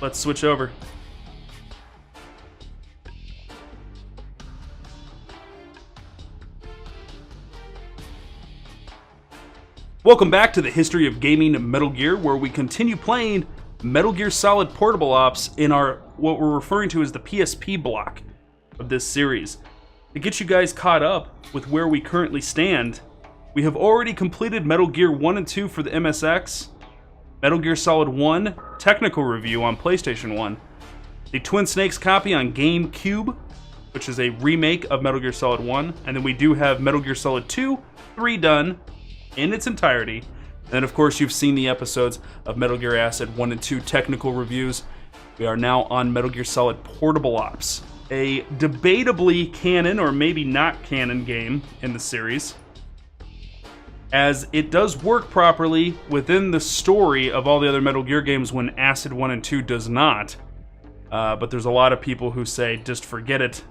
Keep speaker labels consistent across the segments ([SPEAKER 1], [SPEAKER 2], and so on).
[SPEAKER 1] let's switch over. Welcome back to the History of Gaming Metal Gear, where we continue playing Metal Gear Solid Portable Ops in our, what we're referring to as the PSP block of this series. To get you guys caught up with where we currently stand, we have already completed Metal Gear 1 and 2 for the MSX, Metal Gear Solid 1 technical review on PlayStation 1, the Twin Snakes copy on GameCube, which is a remake of Metal Gear Solid 1, and then we do have Metal Gear Solid 2 redone in its entirety. And of course, you've seen the episodes of Metal Gear Acid 1 and 2 technical reviews. We are now on Metal Gear Solid Portable Ops, a debatably canon or maybe not canon game in the series, as it does work properly within the story of all the other Metal Gear games when Acid 1 and 2 does not. But there's a lot of people who say, just forget it.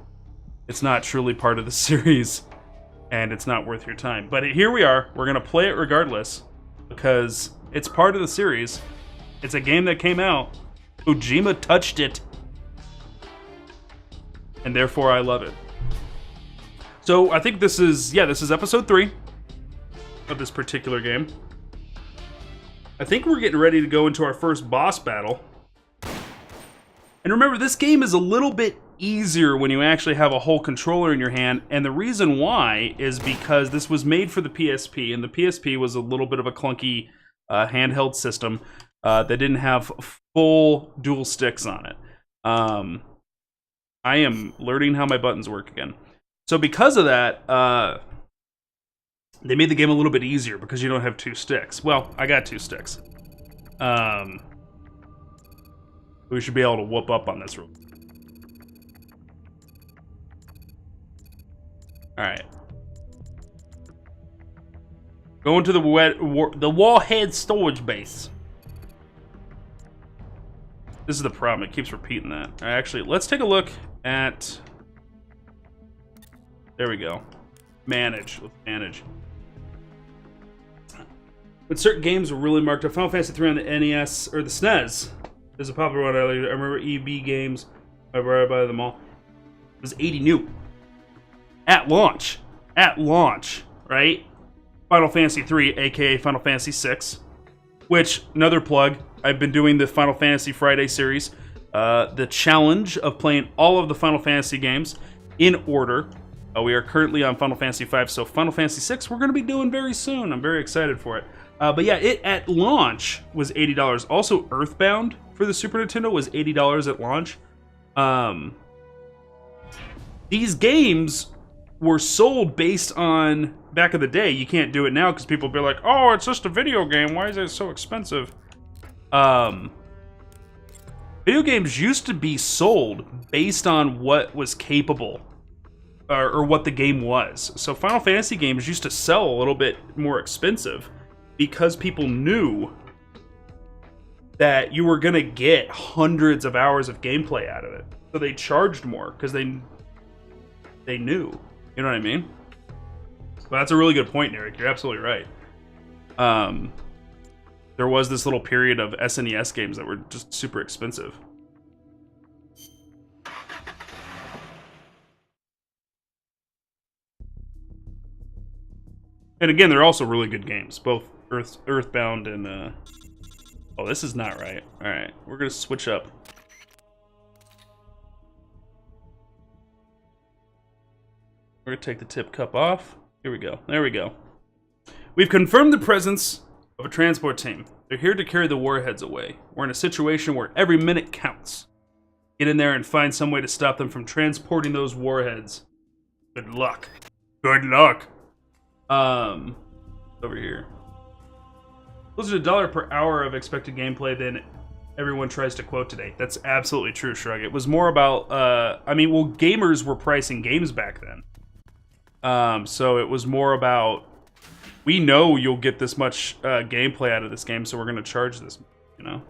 [SPEAKER 1] It's not truly part of the series, and it's not worth your time. But here we are. We're going to play it regardless, because it's part of the series. It's a game that came out. Kojima touched it, and therefore I love it. So I think this is episode 3 of this particular game. I think we're getting ready to go into our first boss battle. And remember, this game is a little bit easier when you actually have a whole controller in your hand, and the reason why is because this was made for the PSP, and the PSP was a little bit of a clunky handheld system that didn't have full dual sticks on it. I am learning how my buttons work again. So because of that, they made the game a little bit easier because you don't have 2 sticks. Well, I got 2 sticks. We should be able to whoop up on this real quick. Alright. Going to the Wallhead storage base. This is the problem, it keeps repeating that. Alright, actually, let's take a look at... There we go. Manage. Let's manage. When certain games were really marked up, Final Fantasy 3 on the NES, or the SNES, is a popular one. I remember EB games. I buy them all. It was 80 new. At launch, right? Final Fantasy 3, aka Final Fantasy 6, which, another plug, I've been doing the Final Fantasy Friday series, the challenge of playing all of the Final Fantasy games in order. We are currently on Final Fantasy 5, so Final Fantasy 6 we're going to be doing very soon. I'm very excited for it. But yeah, it at launch was $80. Also, Earthbound for the Super Nintendo was $80 at launch. These games were sold based on, back in the day, you can't do it now because people be like, oh, it's just a video game, why is it so expensive? Video games used to be sold based on what was capable, or what the game was. So Final Fantasy games used to sell a little bit more expensive because people knew that you were gonna get hundreds of hours of gameplay out of it. So they charged more because they knew. You know what I mean? Well, that's a really good point, Eric. You're absolutely right. There was this little period of SNES games that were just super expensive. And again, they're also really good games. Both Earthbound and... Oh, this is not right. Alright, we're going to switch up. We're going to take the tip cup off. Here we go. There we go. We've confirmed the presence of a transport team. They're here to carry the warheads away. We're in a situation where every minute counts. Get in there and find some way to stop them from transporting those warheads. Good luck. Good luck. Over here. Closer to $1 per hour of expected gameplay than everyone tries to quote today. That's absolutely true, Shrug. It was more about, gamers were pricing games back then. So it was more about, we know you'll get this much gameplay out of this game, so we're going to charge this, you know?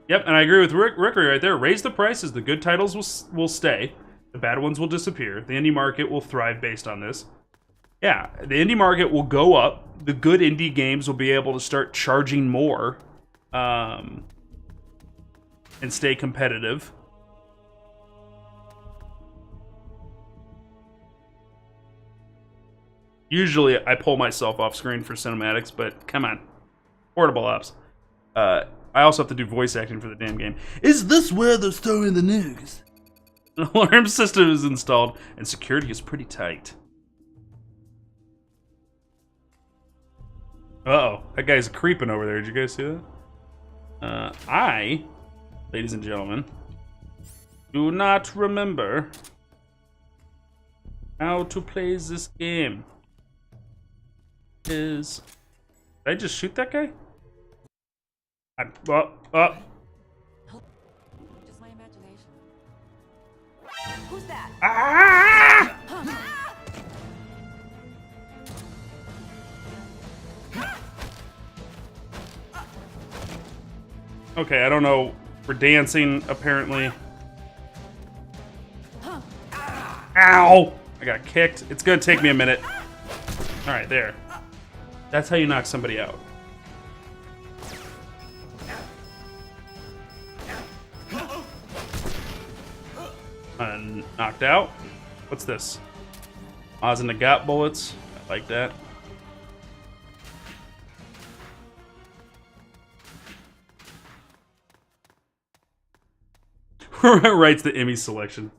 [SPEAKER 1] Yep, and I agree with Rickery right there. Raise the prices. The good titles will stay. The bad ones will disappear. The indie market will thrive based on this. Yeah, the indie market will go up. The good indie games will be able to start charging more and stay competitive. Usually I pull myself off screen for cinematics, but come on. Portable ops. I also have to do voice acting for the damn game. Is this where they're storing the nukes? An alarm system is installed, and security is pretty tight. Uh-oh, that guy's creeping over there. Did you guys see that? Ladies and gentlemen, do not remember how to play this game. Did I just shoot that guy?
[SPEAKER 2] Just my imagination. Who's that?
[SPEAKER 1] Ah! Okay, I don't know. We're dancing, apparently. Ow! I got kicked. It's gonna take me a minute. Alright, there. That's how you knock somebody out. Knocked out. What's this? Oz and the Got bullets. I like that. Writes the Emmy selection.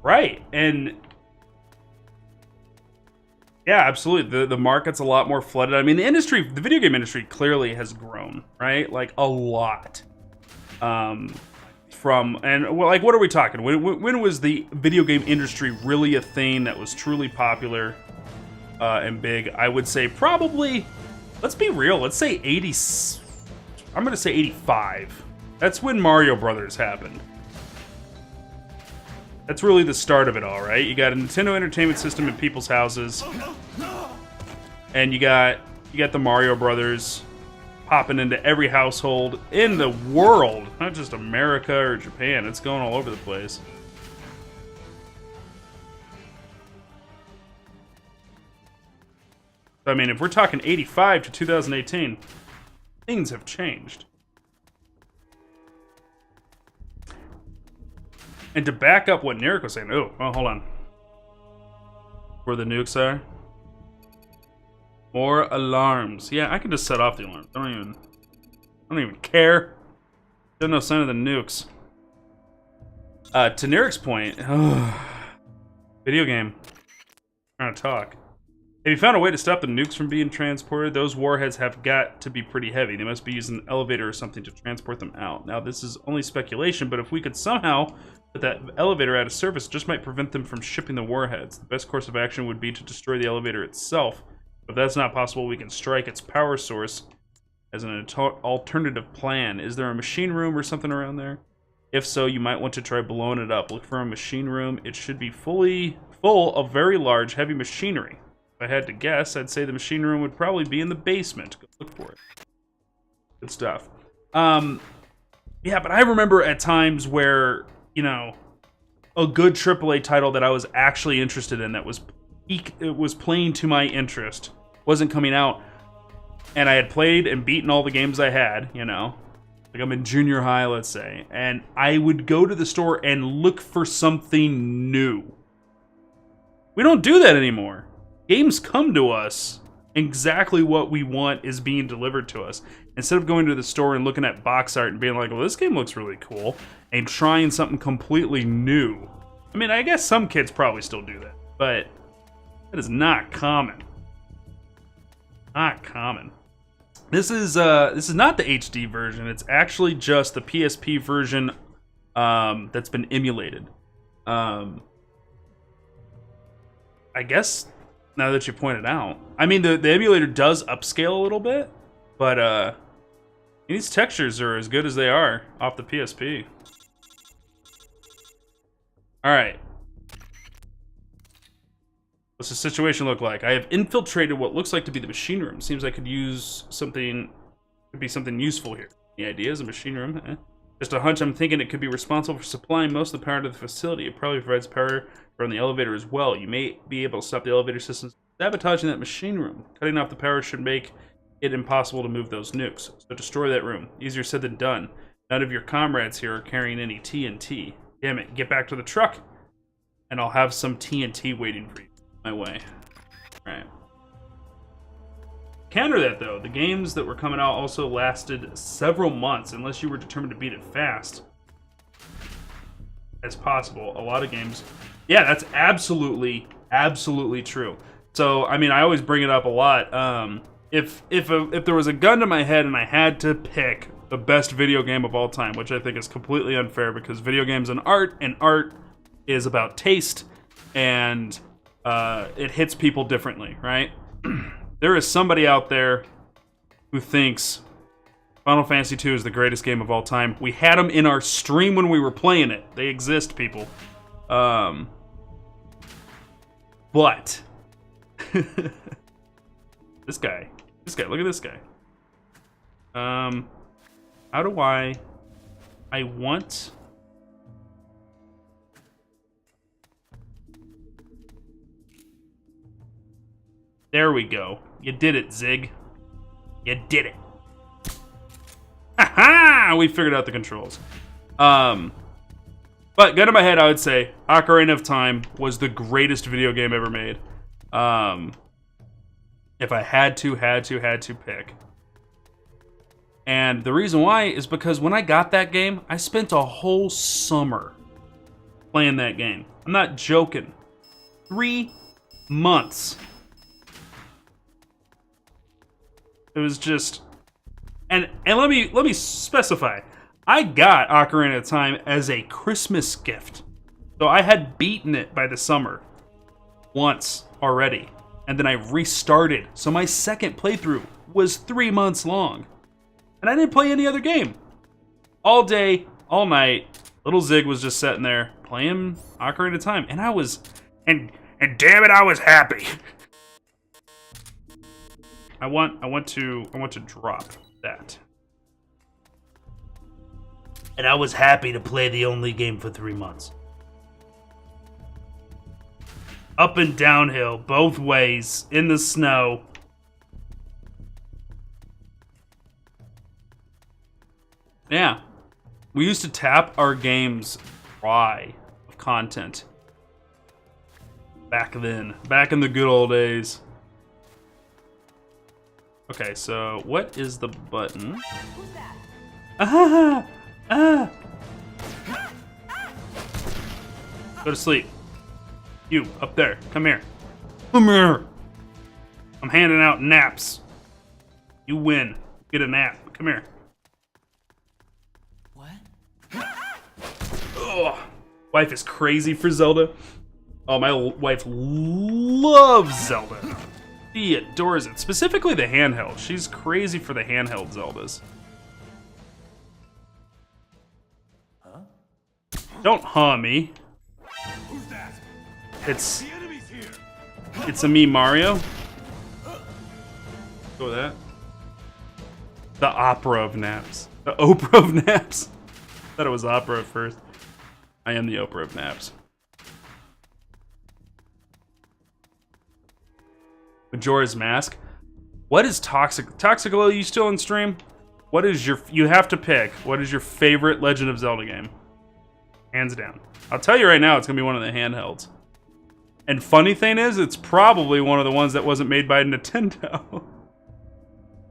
[SPEAKER 1] Right, and yeah, absolutely. The market's a lot more flooded. I mean, the industry, the video game industry, clearly has grown, right? Like a lot. From and well, like, what are we talking? When was the video game industry really a thing that was truly popular and big? I would say probably. Let's be real. Let's say 80. I'm gonna say 85. That's when Mario Brothers happened. That's really the start of it all, right? You got a Nintendo Entertainment System in people's houses, and you got the Mario Brothers popping into every household in the world, not just America or Japan. It's going all over the place. I mean, if we're talking 85 to 2018, things have changed. And to back up what Narek was saying, oh, well, hold on. Where the nukes are. More alarms. Yeah, I can just set off the alarms. I don't even care. There's no sign of the nukes. To Narek's point, video game. I'm trying to talk. Have you found a way to stop the nukes from being transported? Those warheads have got to be pretty heavy. They must be using an elevator or something to transport them out. Now, this is only speculation, but if we could somehow put that elevator out of service, it just might prevent them from shipping the warheads. The best course of action would be to destroy the elevator itself. If that's not possible, we can strike its power source as an alternative plan. Is there a machine room or something around there? If so, you might want to try blowing it up. Look for a machine room. It should be full of very large, heavy machinery. If I had to guess, I'd say the machine room would probably be in the basement. Go look for it. Good stuff. Yeah, but I remember at times where, you know, a good AAA title that I was actually interested in, that it was playing to my interest, wasn't coming out, and I had played and beaten all the games I had, you know, like I'm in junior high, let's say, and I would go to the store and look for something new. We don't do that anymore. Games come to us. Exactly what we want is being delivered to us. Instead of going to the store and looking at box art and being like, well, this game looks really cool, and trying something completely new. I mean, I guess some kids probably still do that, but that is not common. Not common. This is not the HD version. It's actually just the PSP version that's been emulated. I guess now that you point it out, I mean the emulator does upscale a little bit, but these textures are as good as they are off the PSP. All right. What's the situation look like? I have infiltrated what looks like to be the machine room. Seems I could use something, could be something useful here. Any ideas? A machine room? Just a hunch, I'm thinking it could be responsible for supplying most of the power to the facility. It probably provides power from the elevator as well. You may be able to stop the elevator systems sabotaging that machine room. Cutting off the power should make it impossible to move those nukes. So destroy that room. Easier said than done. None of your comrades here are carrying any TNT. Damn it, get back to the truck, and I'll have some TNT waiting for you my way. Alright. Counter that, though. The games that were coming out also lasted several months, unless you were determined to beat it fast as possible. A lot of games... Yeah, that's absolutely true. So, I mean, I always bring it up a lot. If there was a gun to my head and I had to pick the best video game of all time, which I think is completely unfair because video games and art is about taste, and it hits people differently, right? There is somebody out there who thinks Final Fantasy II is the greatest game of all time. We had them in our stream when we were playing it. They exist, people. But this guy, look at this guy. How do I want... There we go. You did it, Zig. You did it. Ha-ha! We figured out the controls. But gun to my head, I would say Ocarina of Time was the greatest video game ever made. If I had to pick. And the reason why is because when I got that game, I spent a whole summer playing that game. I'm not joking. 3 months. It was just, and let me specify. I got Ocarina of Time as a Christmas gift, so I had beaten it by the summer once already, and then I restarted. So my second playthrough was 3 months long, and I didn't play any other game. All day, all night, little Zig was just sitting there playing Ocarina of Time, and I was, and damn it, I was happy. I want to drop that. And I was happy to play the only game for 3 months. Up and downhill, both ways, in the snow. Yeah. We used to tap our games dry of content. Back then. Back in the good old days. Okay, so what is the button?
[SPEAKER 2] Who's that?
[SPEAKER 1] Go to sleep. You, up there. Come here. Come here. I'm handing out naps. You win. Get a nap. Come here.
[SPEAKER 2] What?
[SPEAKER 1] Ugh. Wife is crazy for Zelda. Oh, my wife loves Zelda. She adores it. Specifically the handheld. She's crazy for the handheld Zeldas.
[SPEAKER 3] Huh?
[SPEAKER 1] Don't me.
[SPEAKER 3] Who's that?
[SPEAKER 1] It's
[SPEAKER 3] The enemy's here.
[SPEAKER 1] a me, Mario. Go with that. The opera of naps. The Oprah of naps. Thought it was opera at first. I am the Oprah of naps. Majora's Mask. What is Toxic? Toxicolo, you still in stream? What is your... You have to pick. What is your favorite Legend of Zelda game? Hands down. I'll tell you right now, it's going to be one of the handhelds. And funny thing is, it's probably one of the ones that wasn't made by Nintendo.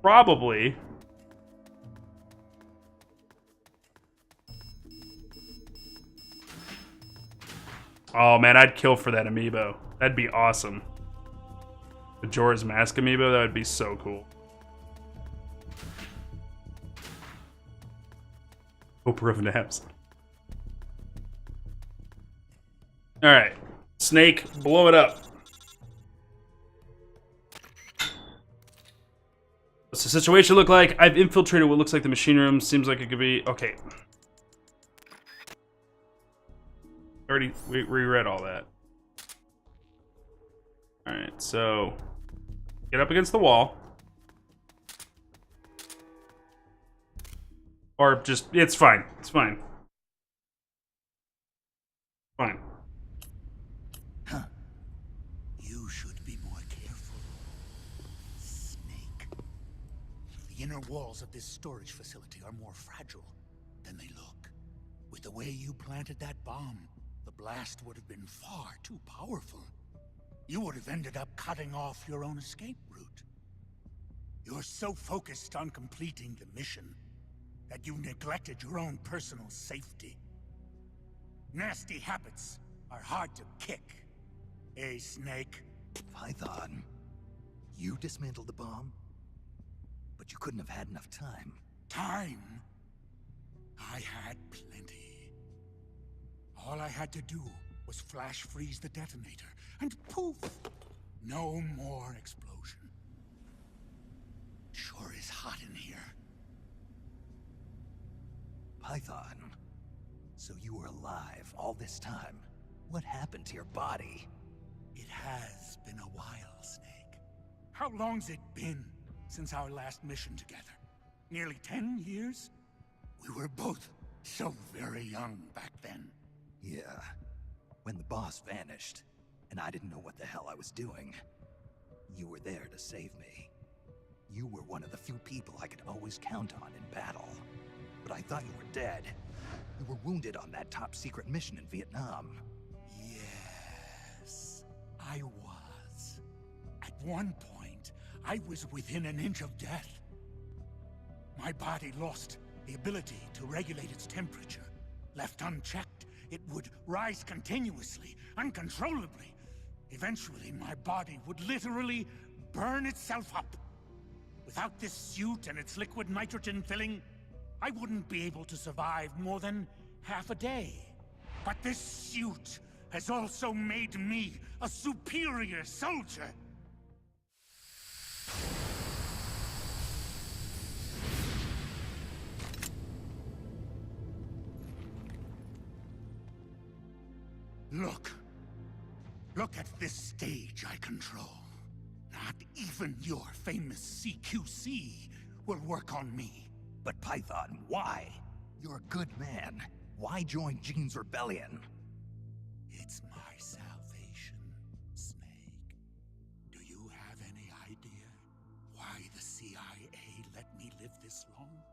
[SPEAKER 1] Probably. Oh man, I'd kill for that amiibo. That'd be awesome. Majora's Mask amiibo, that would be so cool. Oprah of naps. Alright. Snake, blow it up. What's the situation look like? I've infiltrated what looks like the machine room. Seems like it could be... Okay. We reread all that. Alright, so... Get up against the wall. Or just, it's fine. It's fine. Fine.
[SPEAKER 3] Huh. You should be more careful. Snake. The inner walls of this storage facility are more fragile than they look. With the way you planted that bomb, the blast would have been far too powerful. You would have ended up cutting off your own escape route. You're so focused on completing the mission that you neglected your own personal safety. Nasty habits are hard to kick. Eh, Snake?
[SPEAKER 4] Python, you dismantled the bomb, but you couldn't have had enough time.
[SPEAKER 3] Time? I had plenty. All I had to do was flash freeze the detonator, and poof! No more explosion. Sure is hot in here.
[SPEAKER 4] Python, so you were alive all this time. What happened to your body?
[SPEAKER 3] It has been a while, Snake. How long's it been since our last mission together? Nearly 10 years? We were both so very young back then.
[SPEAKER 4] Yeah, when the boss vanished, and I didn't know what the hell I was doing. You were there to save me. You were one of the few people I could always count on in battle. But I thought you were dead. You were wounded on that top-secret mission in Vietnam.
[SPEAKER 3] Yes, I was. At one point, I was within an inch of death. My body lost the ability to regulate its temperature. Left unchecked, it would rise continuously, uncontrollably. Eventually, my body would literally burn itself up. Without this suit and its liquid nitrogen filling, I wouldn't be able to survive more than half a day. But this suit has also made me a superior soldier. Look. Look at this stage I control. Not even your famous CQC will work on me.
[SPEAKER 4] But Python, why? You're a good man. Why join Gene's rebellion?
[SPEAKER 3] It's my salvation, Snake. Do you have any idea why the CIA let me live this long?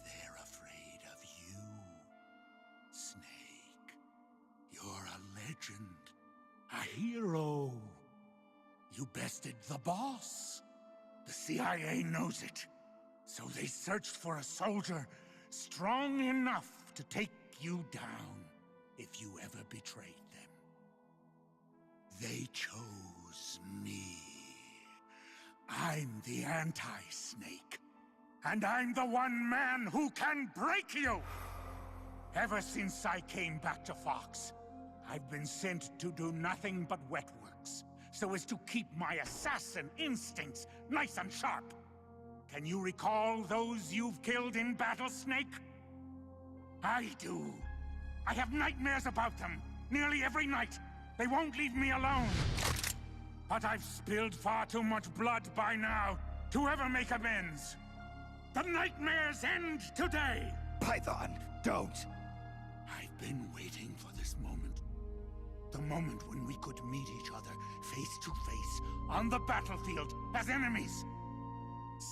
[SPEAKER 3] They're afraid of you, Snake. You're a legend. A hero. You bested the boss. The CIA knows it. So they searched for a soldier strong enough to take you down if you ever betrayed them. They chose me. I'm the anti-Snake. And I'm the one man who can break you! Ever since I came back to Fox, I've been sent to do nothing but wet works, so as to keep my assassin instincts nice and sharp. Can you recall those you've killed in battle, Snake? I do. I have nightmares about them, nearly every night. They won't leave me alone. But I've spilled far too much blood by now to ever make amends. The nightmares end today!
[SPEAKER 4] Python, don't!
[SPEAKER 3] I've been waiting for this moment. The moment when we could meet each other face to face on the battlefield as enemies.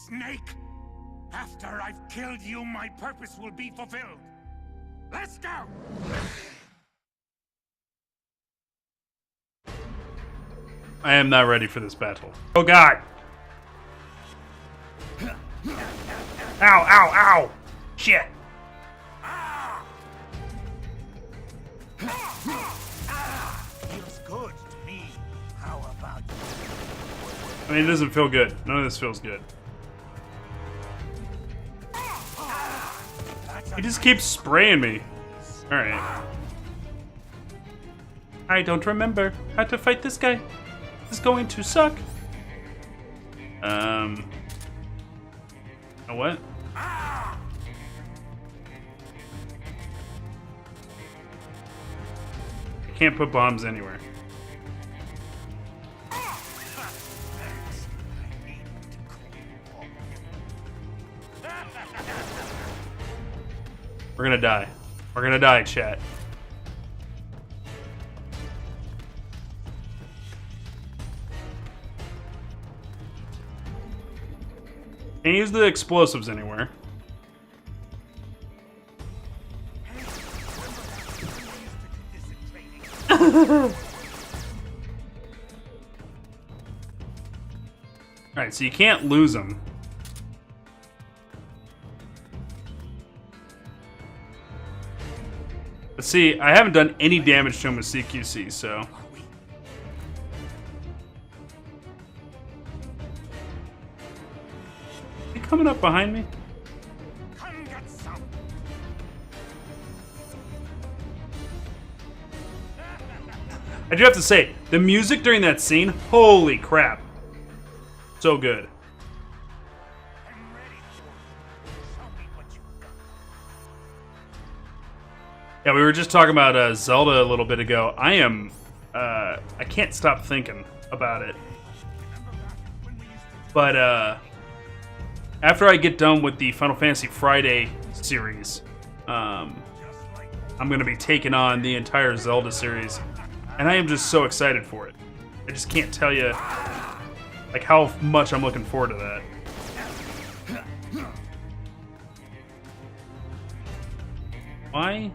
[SPEAKER 3] Snake, after I've killed you, my purpose will be fulfilled. Let's go!
[SPEAKER 1] I am not ready for this battle. Oh god! Ow, ow, ow! Shit!
[SPEAKER 3] Feels good to me. How about you?
[SPEAKER 1] I mean, it doesn't feel good. None of this feels good. He just keeps spraying me. Alright. I don't remember how to fight this guy. This is going to suck. What? I can't put bombs anywhere. We're gonna die. We're gonna die, chat. Can't use the explosives anywhere. Alright, so you can't lose them. But see, I haven't done any damage to him with CQC, so... Is he coming up behind me?
[SPEAKER 3] Come get some.
[SPEAKER 1] I do have to say, the music during that scene, holy crap. So good.
[SPEAKER 3] I'm ready for you. Show me what you've got.
[SPEAKER 1] Yeah, we were just talking about Zelda a little bit ago. I can't stop thinking about it. But after I get done with the Final Fantasy Friday series, I'm going to be taking on the entire Zelda series. And I am just so excited for it. I just can't tell you like how much I'm looking forward to that. Why?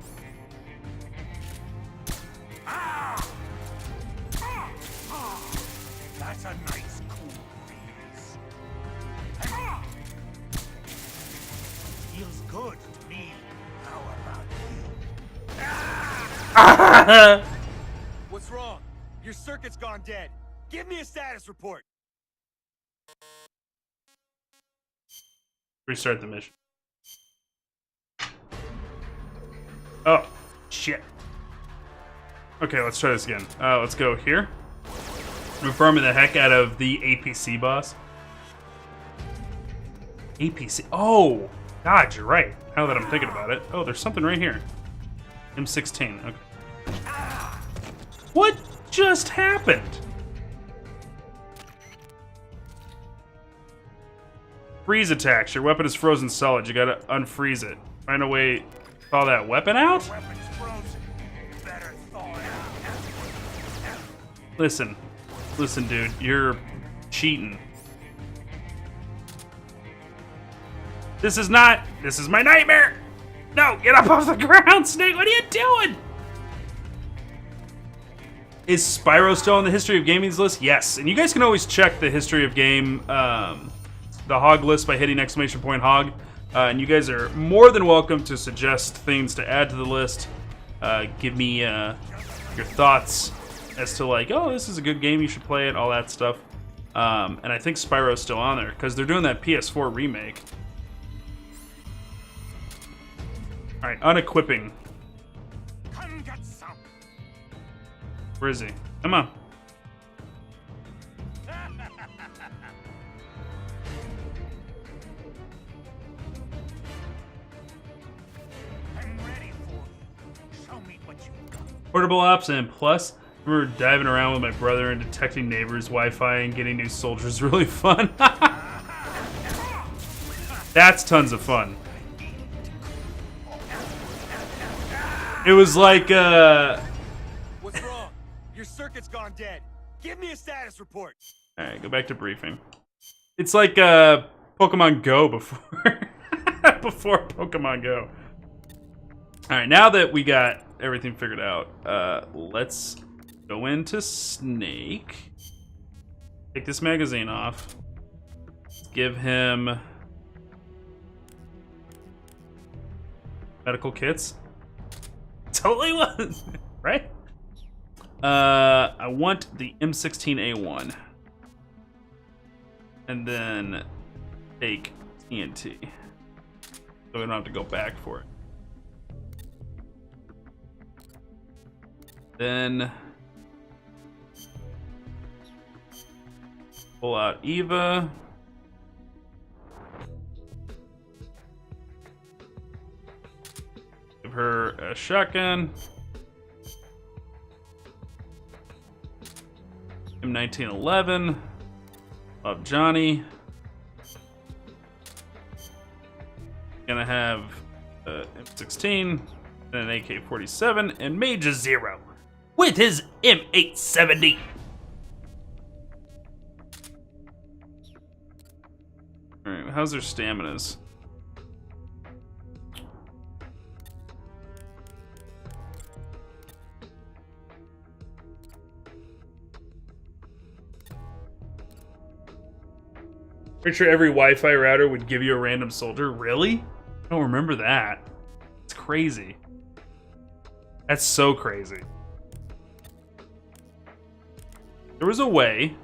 [SPEAKER 3] That's a nice cool breeze. Feels good to me. How about you?
[SPEAKER 5] What's wrong? Your circuit's gone dead. Give me a status report.
[SPEAKER 1] Restart the mission. Oh, shit. Okay, let's try this again. Let's go here. We're farming the heck out of the APC boss. APC. Oh, God, you're right. Now that I'm thinking about it. Oh, there's something right here. M16. Okay. What just happened? Freeze attacks. Your weapon is frozen solid. You gotta unfreeze it. Find a way to thaw that weapon out?
[SPEAKER 3] Weapon's frozen. Better thaw it out.
[SPEAKER 1] Listen, dude. You're cheating. This is my nightmare! No, get up off the ground, Snake! What are you doing? Is Spyro still on the History of Gaming's list? Yes, and you guys can always check the History of Game, the Hog list by hitting !Hog. And you guys are more than welcome to suggest things to add to the list. Give me your thoughts as to like, oh, this is a good game, you should play it, all that stuff. And I think Spyro's still on there, because they're doing that PS4 remake. Alright, unequipping.
[SPEAKER 3] Come get some.
[SPEAKER 1] Where is he? Come on.
[SPEAKER 3] I'm ready for you. Show me what you've got.
[SPEAKER 1] Portable Ops and Plus. We were diving around with my brother and detecting neighbors' Wi-Fi and getting new soldiers really fun. That's tons of fun. It was like,
[SPEAKER 5] What's wrong? Your circuit's gone dead. Give me a status report.
[SPEAKER 1] Alright, go back to briefing. It's like Pokemon Go before before Pokemon Go. Alright, now that we got everything figured out, let's go into Snake. Take this magazine off. Give him medical kits. Totally was, right? I want the M16A1. And then take TNT. So we don't have to go back for it. Then pull out Eva. Give her a shotgun. M1911. Love Johnny. Gonna have M16, and an AK-47, and Mage Zero with his M870. All right, how's their staminas? Pretty sure every Wi-Fi router would give you a random soldier. Really? I don't remember that. It's crazy. That's so crazy. There was a way.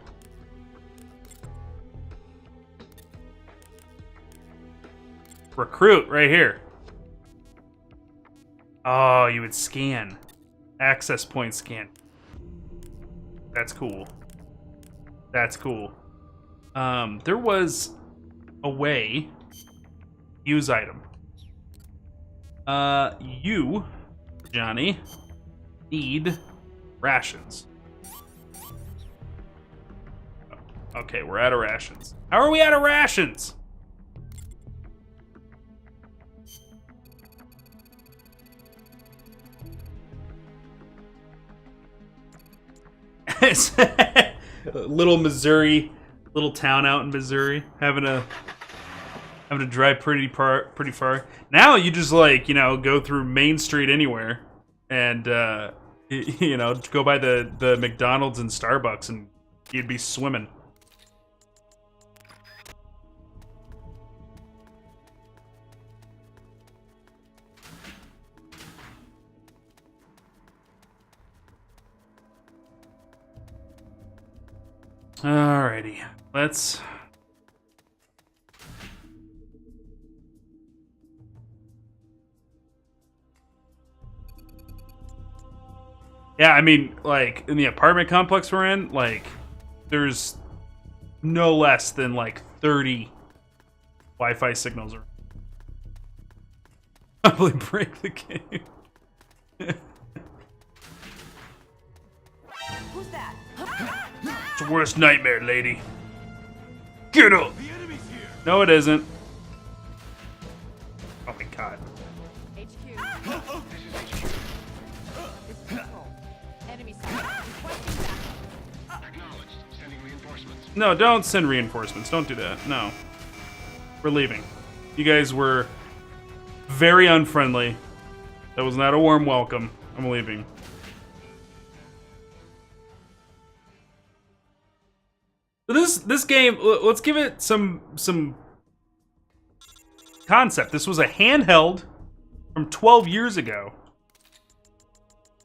[SPEAKER 1] Recruit right here. Oh, you would scan. Access point scan. That's cool. That's cool. There was a way. Use item. You, Johnny, need rations. Okay, we're out of rations. How are we out of rations? Little Missouri, little town out in Missouri, having to drive pretty far. Now you just like, you know, go through Main Street anywhere, and you know, go by the McDonald's and Starbucks, and you'd be swimming. Alrighty, let's. Yeah, I mean, like, in the apartment complex we're in, like, there's no less than, like, 30 Wi-Fi signals. Probably break the game.
[SPEAKER 2] Who's that?
[SPEAKER 1] It's your worst nightmare, lady. Get up!
[SPEAKER 5] The enemy's here.
[SPEAKER 1] No, it isn't. Oh my god.
[SPEAKER 2] HQ. This is Control. Enemy side. Requesting backup.
[SPEAKER 6] Acknowledged. Sending reinforcements.
[SPEAKER 1] No, don't send reinforcements. Don't do that. No. We're leaving. You guys were very unfriendly. That was not a warm welcome. I'm leaving. This game, let's give it some concept. This was a handheld from 12 years ago.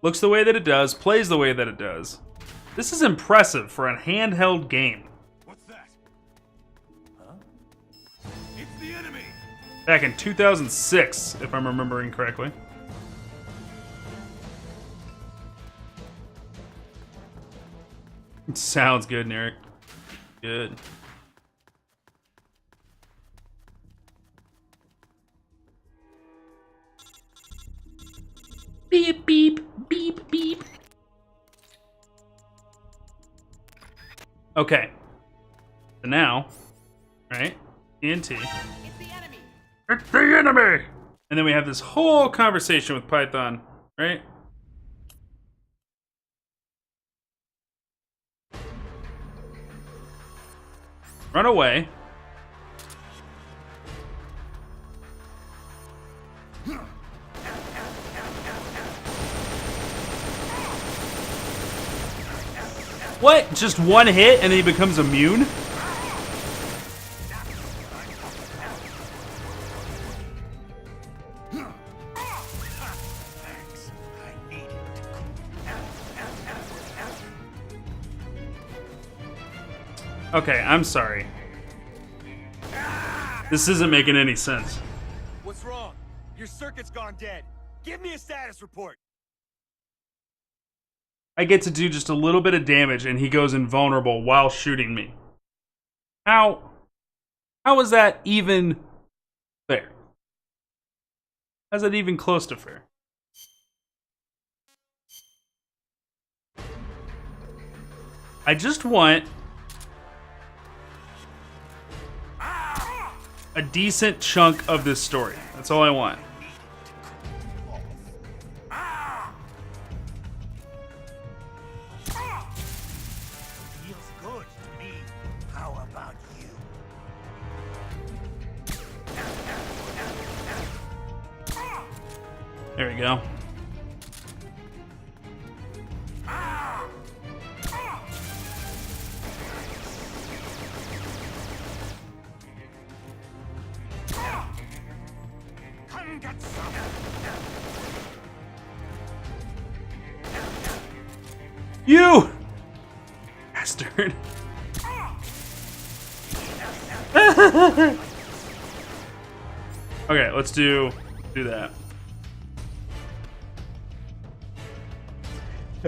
[SPEAKER 1] Looks the way that it does, plays the way that it does. This is impressive for a handheld game.
[SPEAKER 5] What's that? Huh? It's the enemy.
[SPEAKER 1] Back in 2006, if I'm remembering correctly. It sounds good, Narek. Good. Beep, beep, beep, beep. Okay. So now, right? TNT.
[SPEAKER 2] It's the enemy.
[SPEAKER 1] It's the enemy! And then we have this whole conversation with Python, right? Run away. What? Just one hit and then he becomes immune? Okay, I'm sorry. This isn't making any sense.
[SPEAKER 5] What's wrong? Your circuit's gone dead. Give me a status report.
[SPEAKER 1] I get to do just a little bit of damage and he goes invulnerable while shooting me. How is that even fair? How's that even close to fair? I just want a decent chunk of this story. That's all I want. There we go.
[SPEAKER 3] Come get some.
[SPEAKER 1] You bastard. Okay, let's do that.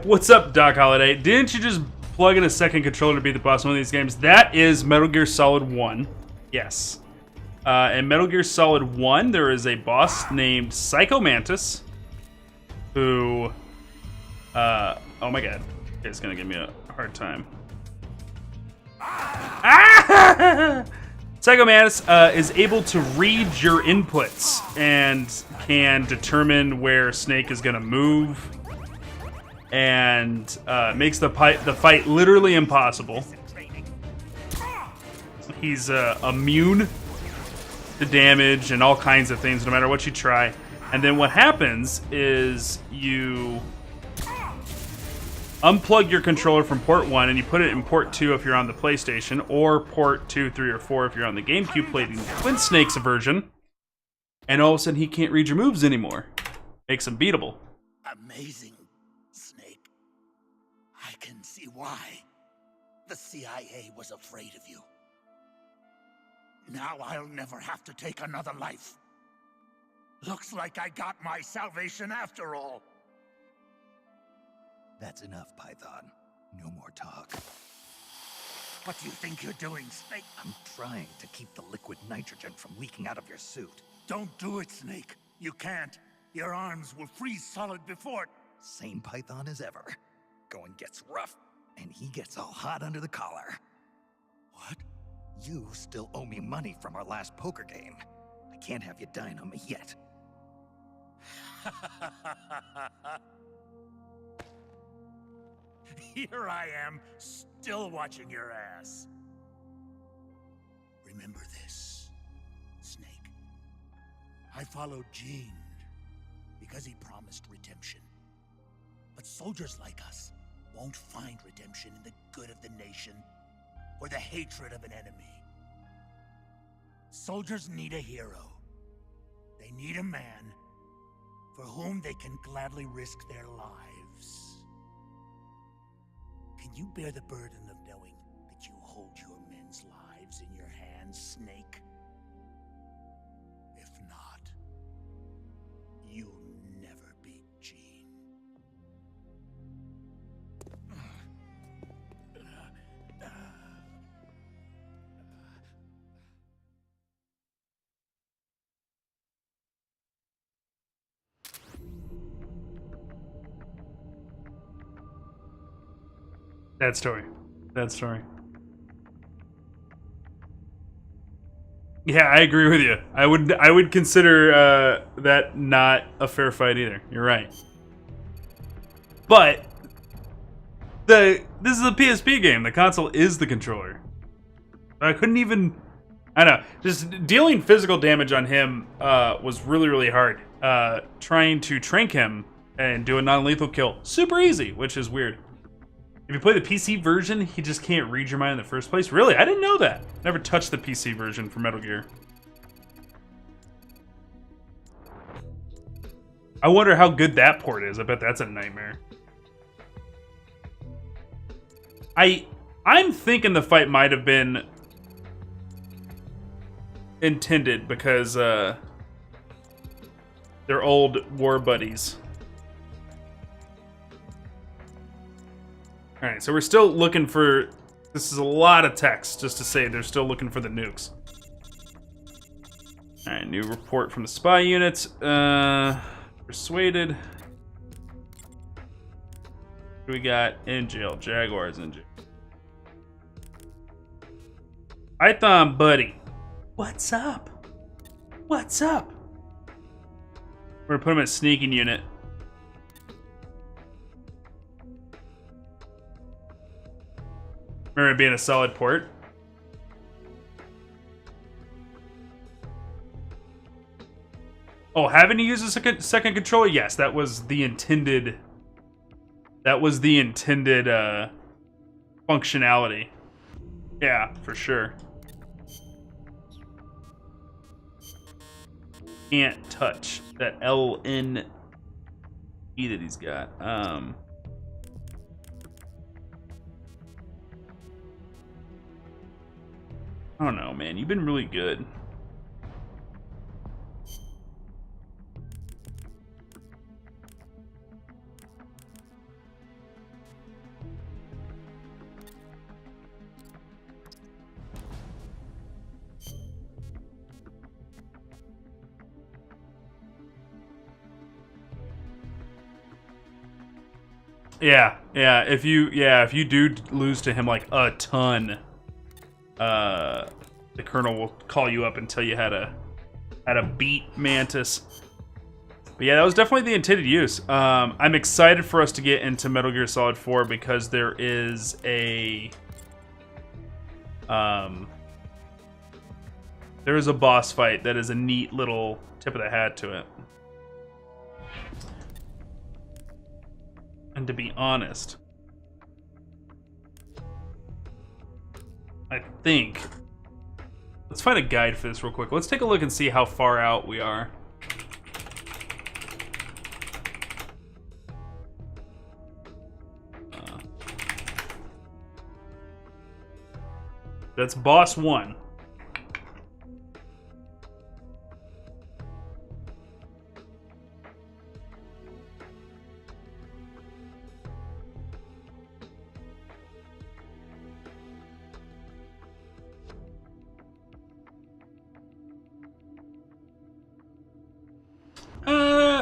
[SPEAKER 1] What's up, Doc Holliday? Didn't you just plug in a second controller to beat the boss in one of these games? That is Metal Gear Solid 1. Yes. In Metal Gear Solid 1, there is a boss named Psycho Mantis who... oh my god. It's gonna give me a hard time. Ah! Psycho Mantis is able to read your inputs and can determine where Snake is gonna move, and makes the fight literally impossible. He's immune to damage and all kinds of things, no matter what you try. And then what happens is you unplug your controller from port 1 and you put it in port 2 if you're on the PlayStation, or port 2, 3, or 4 if you're on the GameCube playing Twin Snake's version, and all of a sudden he can't read your moves anymore. Makes him beatable.
[SPEAKER 3] Amazing, Snake. I can see why the CIA was afraid of you. Now I'll never have to take another life. Looks like I got my salvation after all.
[SPEAKER 4] That's enough, Python. No more talk.
[SPEAKER 3] What do you think you're doing, Snake?
[SPEAKER 4] I'm trying to keep the liquid nitrogen from leaking out of your suit.
[SPEAKER 3] Don't do it, Snake. You can't. Your arms will freeze solid before it.
[SPEAKER 4] Same Python as ever. Going gets rough, and he gets all hot under the collar.
[SPEAKER 3] What?
[SPEAKER 4] You still owe me money from our last poker game. I can't have you dying on me yet.
[SPEAKER 3] Here I am, still watching your ass. Remember this, Snake. I followed Gene because he promised redemption. But soldiers like us won't find redemption in the good of the nation or the hatred of an enemy. Soldiers need a hero. They need a man for whom they can gladly risk their lives. Can you bear the burden of knowing that you hold your men's lives in your hands, Snake? If not, you'll never beat Gene.
[SPEAKER 1] That story. That story. Yeah, I agree with you. I would consider that not a fair fight either. You're right. But this is a PSP game. The console is the controller. I couldn't even. I don't know. Just dealing physical damage on him was really, really hard. Trying to trank him and do a non-lethal kill, super easy, which is weird. If you play the PC version, he just can't read your mind in the first place. Really? I didn't know that. Never touched the PC version for Metal Gear. I wonder how good that port is. I bet that's a nightmare. I'm thinking the fight might have been intended because they're old war buddies. All right, so we're still looking for... This is a lot of text just to say they're still looking for the nukes. All right, new report from the spy unit. Persuaded. What do we got in jail? Jaguar's in jail. Python, buddy. What's up? What's up? We're gonna put him in a sneaking unit. Remember it being a solid port. Oh, having to use a second controller? Yes, that was the intended. That was the intended functionality. Yeah, for sure. Can't touch that LN that he's got. I don't know, man. You've been really good. Yeah. If you do lose to him like a ton, the Colonel will call you up and tell you how to beat Mantis. But yeah, that was definitely the intended use. I'm excited for us to get into Metal Gear Solid 4 because there is a boss fight that is a neat little tip of the hat to it. And to be honest, I think... Let's find a guide for this real quick. Let's take a look and see how far out we are. That's boss 1.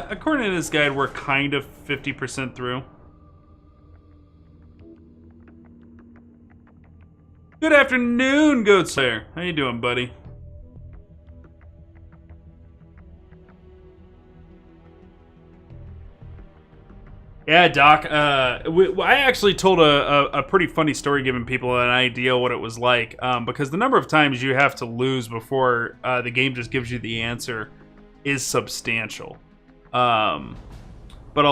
[SPEAKER 1] According to this guide, we're kind of 50% through. Good afternoon, Goat Slayer. How you doing, buddy? Yeah, Doc. I actually told a pretty funny story, giving people an idea what it was like. Because the number of times you have to lose before the game just gives you the answer is substantial. But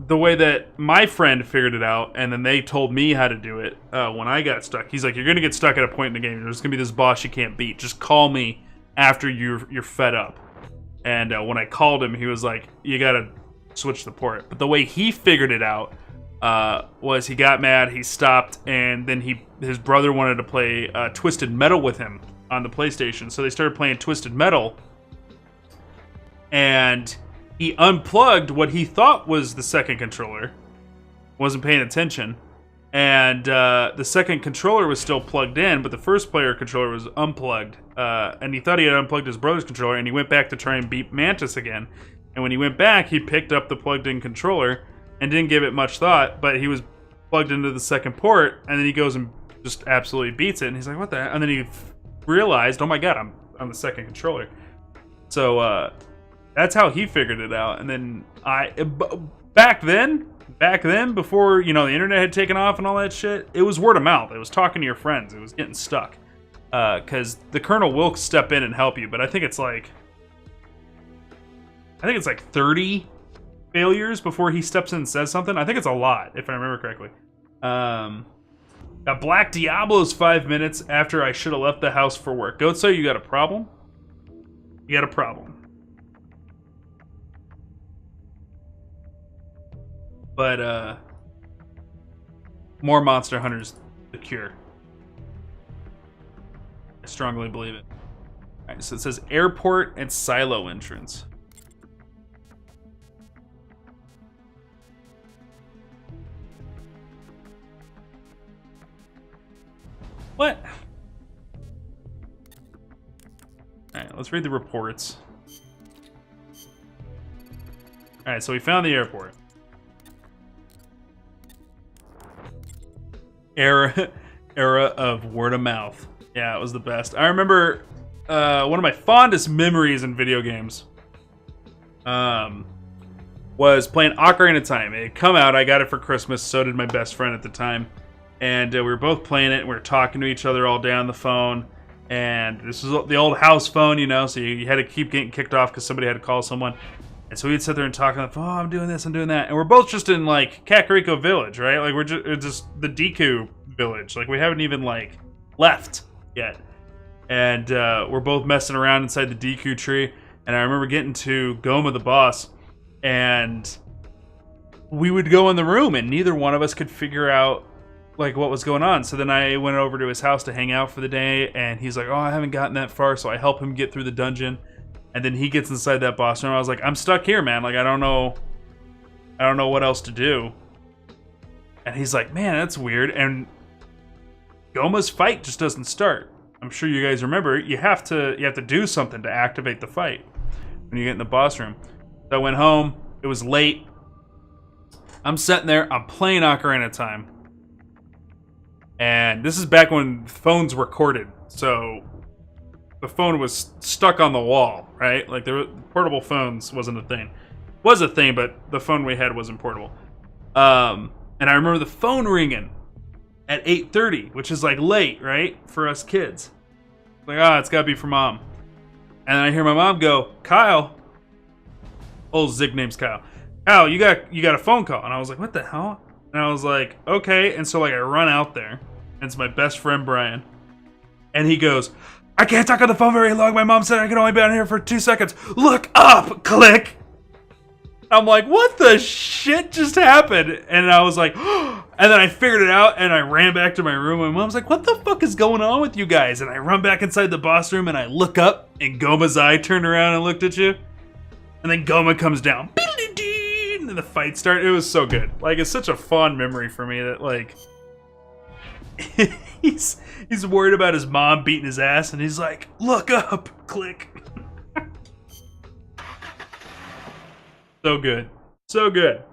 [SPEAKER 1] the way that my friend figured it out, and then they told me how to do it when I got stuck. He's like, "You're gonna get stuck at a point in the game. There's gonna be this boss you can't beat. Just call me after you're fed up." And when I called him, he was like, "You gotta switch the port." But the way he figured it out was he got mad, he stopped, and then his brother wanted to play Twisted Metal with him on the PlayStation. So they started playing Twisted Metal, and he unplugged what he thought was the second controller, wasn't paying attention, and the second controller was still plugged in, but the first player controller was unplugged, and he thought he had unplugged his brother's controller, and he went back to try and beat Mantis again. And when he went back, he picked up the plugged-in controller and didn't give it much thought, but he was plugged into the second port, and then he goes and just absolutely beats it, and he's like, "What the heck?" And then he realized, "Oh my god, I'm on the second controller." So, that's how he figured it out. And then back then, before, the internet had taken off and all that shit, it was word of mouth. It was talking to your friends. It was getting stuck. Because the Colonel will step in and help you, but I think it's like 30 failures before he steps in and says something. I think it's a lot, if I remember correctly. Got Black Diablo's 5 minutes after I should have left the house for work. Goatso, you got a problem? You got a problem. But, more Monster Hunter's the cure. I strongly believe it. Alright, so it says airport and silo entrance. What? Alright, let's read the reports. Alright, so we found the airport. Era of word of mouth. Yeah, it was the best. I remember one of my fondest memories in video games was playing Ocarina of Time. It had come out, I got it for Christmas, so did my best friend at the time. And we were both playing it, and we were talking to each other all day on the phone. And this was the old house phone, you know, so you had to keep getting kicked off because somebody had to call someone. And so we'd sit there and talk on the phone, oh, I'm doing this, I'm doing that. And we're both just in, like, Kakariko Village, right? Like, we're just the Deku Village. Like, we haven't even, like, left yet. And we're both messing around inside the Deku tree. And I remember getting to Goma the boss, and we would go in the room, and neither one of us could figure out, like, what was going on. So then I went over to his house to hang out for the day, and he's like, oh, I haven't gotten that far, so I help him get through the dungeon. And then he gets inside that boss room. I was like, I'm stuck here, man. Like, I don't know what else to do. And he's like, man, that's weird. And Goma's fight just doesn't start. I'm sure you guys remember, you have to do something to activate the fight when you get in the boss room. So I went home. It was late. I'm sitting there. I'm playing Ocarina of Time. And this is back when phones recorded. So the phone was stuck on the wall, right? Like, portable phones wasn't a thing. Was a thing, but the phone we had wasn't portable. And I remember the phone ringing at 8:30, which is like late, right? For us kids. Like, it's gotta be for mom. And then I hear my mom go, Kyle. Old Zig name's Kyle. Kyle, you got a phone call. And I was like, what the hell? And I was like, okay. And so, like, I run out there. And it's my best friend, Brian. And he goes, I can't talk on the phone very long. My mom said I could only be on here for 2 seconds. Look up! Click! I'm like, what the shit just happened? And I was like, and then I figured it out, and I ran back to my room. And my mom's like, what the fuck is going on with you guys? And I run back inside the boss room, and I look up, and Goma's eye turned around and looked at you. And then Goma comes down. And then the fight started. It was so good. Like, it's such a fond memory for me that, like, he's worried about his mom beating his ass, and he's like, look up, click. So good. So good.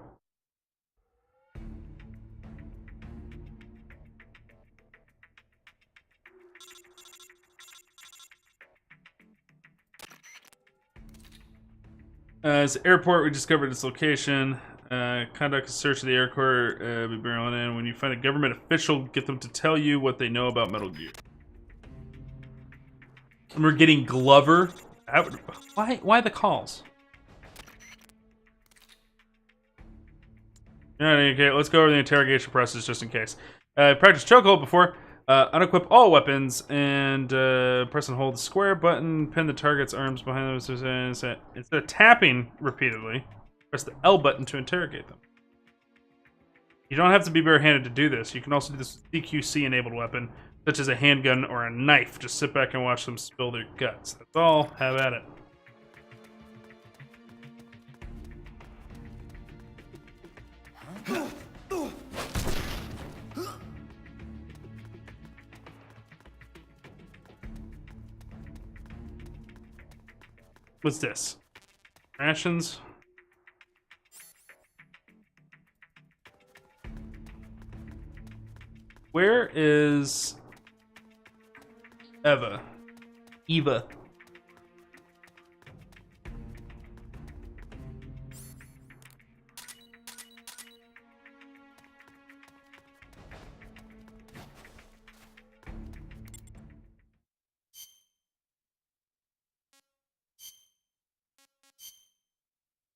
[SPEAKER 1] As the airport, we discovered its location. Conduct a search of the airport. Be barreling in. When you find a government official, get them to tell you what they know about Metal Gear. And we're getting Glover. Why the calls? Okay, let's go over the interrogation process just in case. Practice chokehold before. Unequip all weapons and press and hold the square button. Pin the target's arms behind them. Instead of tapping repeatedly, press the L button to interrogate them. You don't have to be barehanded to do this. You can also do this with CQC-enabled weapon, such as a handgun or a knife. Just sit back and watch them spill their guts. That's all. Have at it. What's this? Rations? Where is Eva? Eva.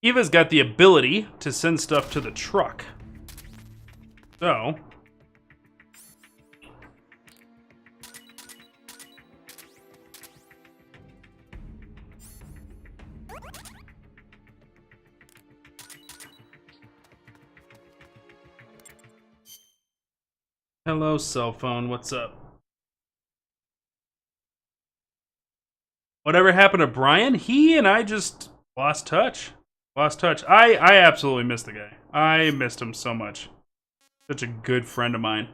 [SPEAKER 1] Eva's got the ability to send stuff to the truck. So... Hello, cell phone. What's up? Whatever happened to Brian? He and I just lost touch. Lost touch. I absolutely missed the guy. I missed him so much. Such a good friend of mine.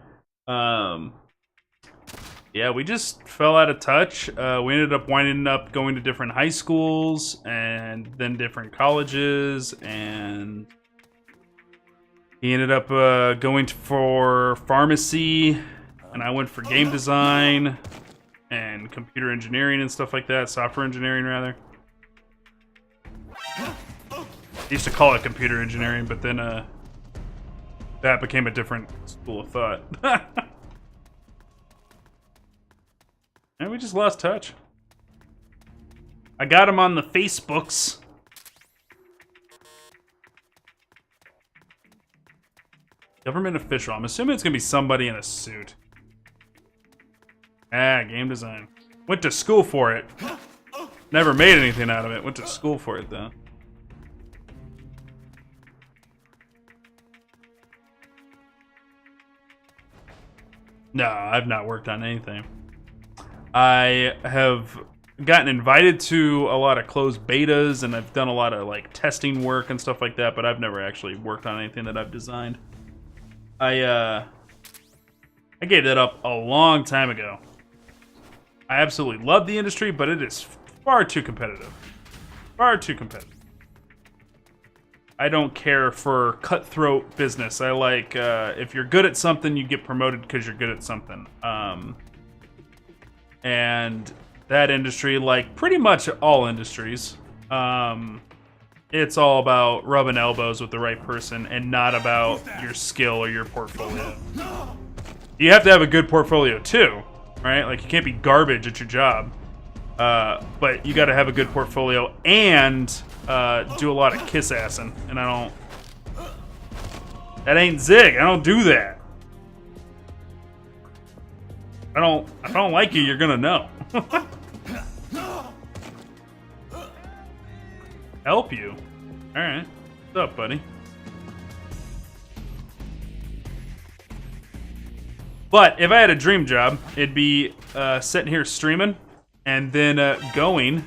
[SPEAKER 1] Yeah, we just fell out of touch. We ended up winding up going to different high schools and then different colleges, and he ended up going for pharmacy, and I went for game design and computer engineering and stuff like that. Software engineering, rather. I used to call it computer engineering, but then that became a different school of thought. And we just lost touch. I got him on the Facebooks. Government official. I'm assuming it's gonna be somebody in a suit. Ah, game design. Went to school for it. Never made anything out of it. Went to school for it, though. No, I've not worked on anything. I have gotten invited to a lot of closed betas, and I've done a lot of like testing work and stuff like that, but I've never actually worked on anything that I've designed. I gave that up a long time ago. I absolutely love the industry, but it is far too competitive. Far too competitive. I don't care for cutthroat business. I like, if you're good at something, you get promoted because you're good at something. And that industry, like pretty much all industries, it's all about rubbing elbows with the right person and not about your skill or your portfolio. You have to have a good portfolio too, right? Like you can't be garbage at your job, but you got to have a good portfolio and do a lot of kiss assing. And I don't. That ain't Zig. I don't do that. If I don't like you, you're gonna know. Help you? Alright. What's up, buddy? But if I had a dream job, it'd be sitting here streaming and then going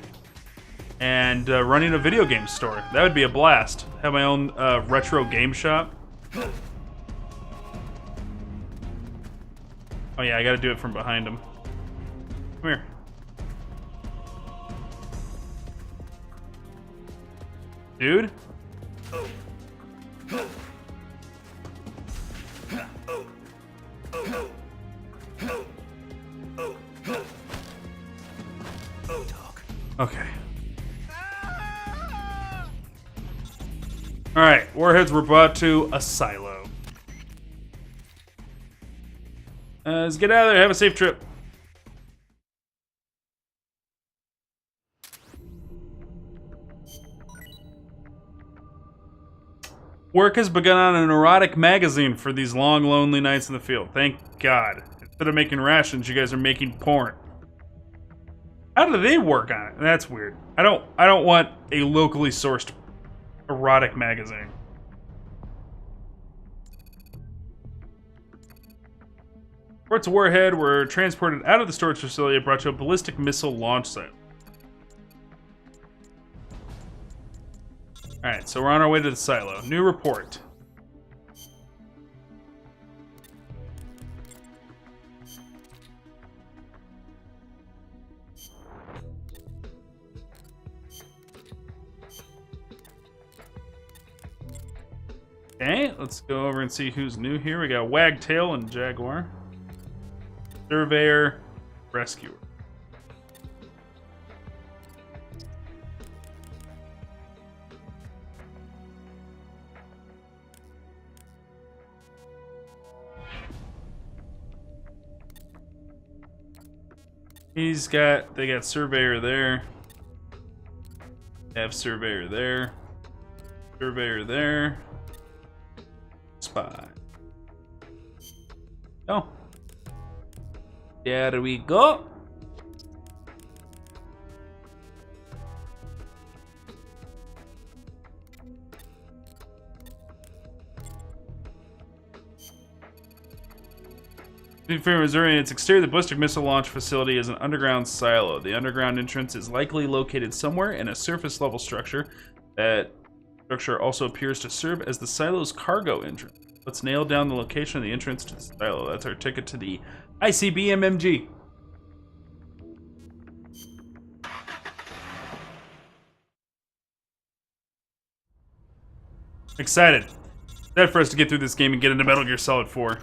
[SPEAKER 1] and running a video game store. That would be a blast. Have my own retro game shop. Oh yeah, I gotta do it from behind him. Come here. Dude? Okay. Alright, warheads were brought to a silo. Let's get out of there. Have a safe trip. Work has begun on an erotic magazine for these long, lonely nights in the field. Thank God. Instead of making rations, you guys are making porn. How do they work on it? That's weird. I don't want a locally sourced erotic magazine. Reports of Warhead were transported out of the storage facility and brought to a ballistic missile launch site. Alright, so we're on our way to the silo. New report. Okay, let's go over and see who's new here. We got Wagtail and Jaguar. Surveyor, Rescuer. They got Surveyor there. They have Surveyor there. Surveyor there. Spy. Oh. There we go. For Missouri, its exterior, the ballistic missile launch facility is an underground silo. The underground entrance is likely located somewhere in a surface level structure. That structure also appears to serve as the silo's cargo entrance. Let's nail down the location of the entrance to the silo. That's our ticket to the ICBM-MG. Excited. Excited for us to get through this game and get into Metal Gear Solid 4.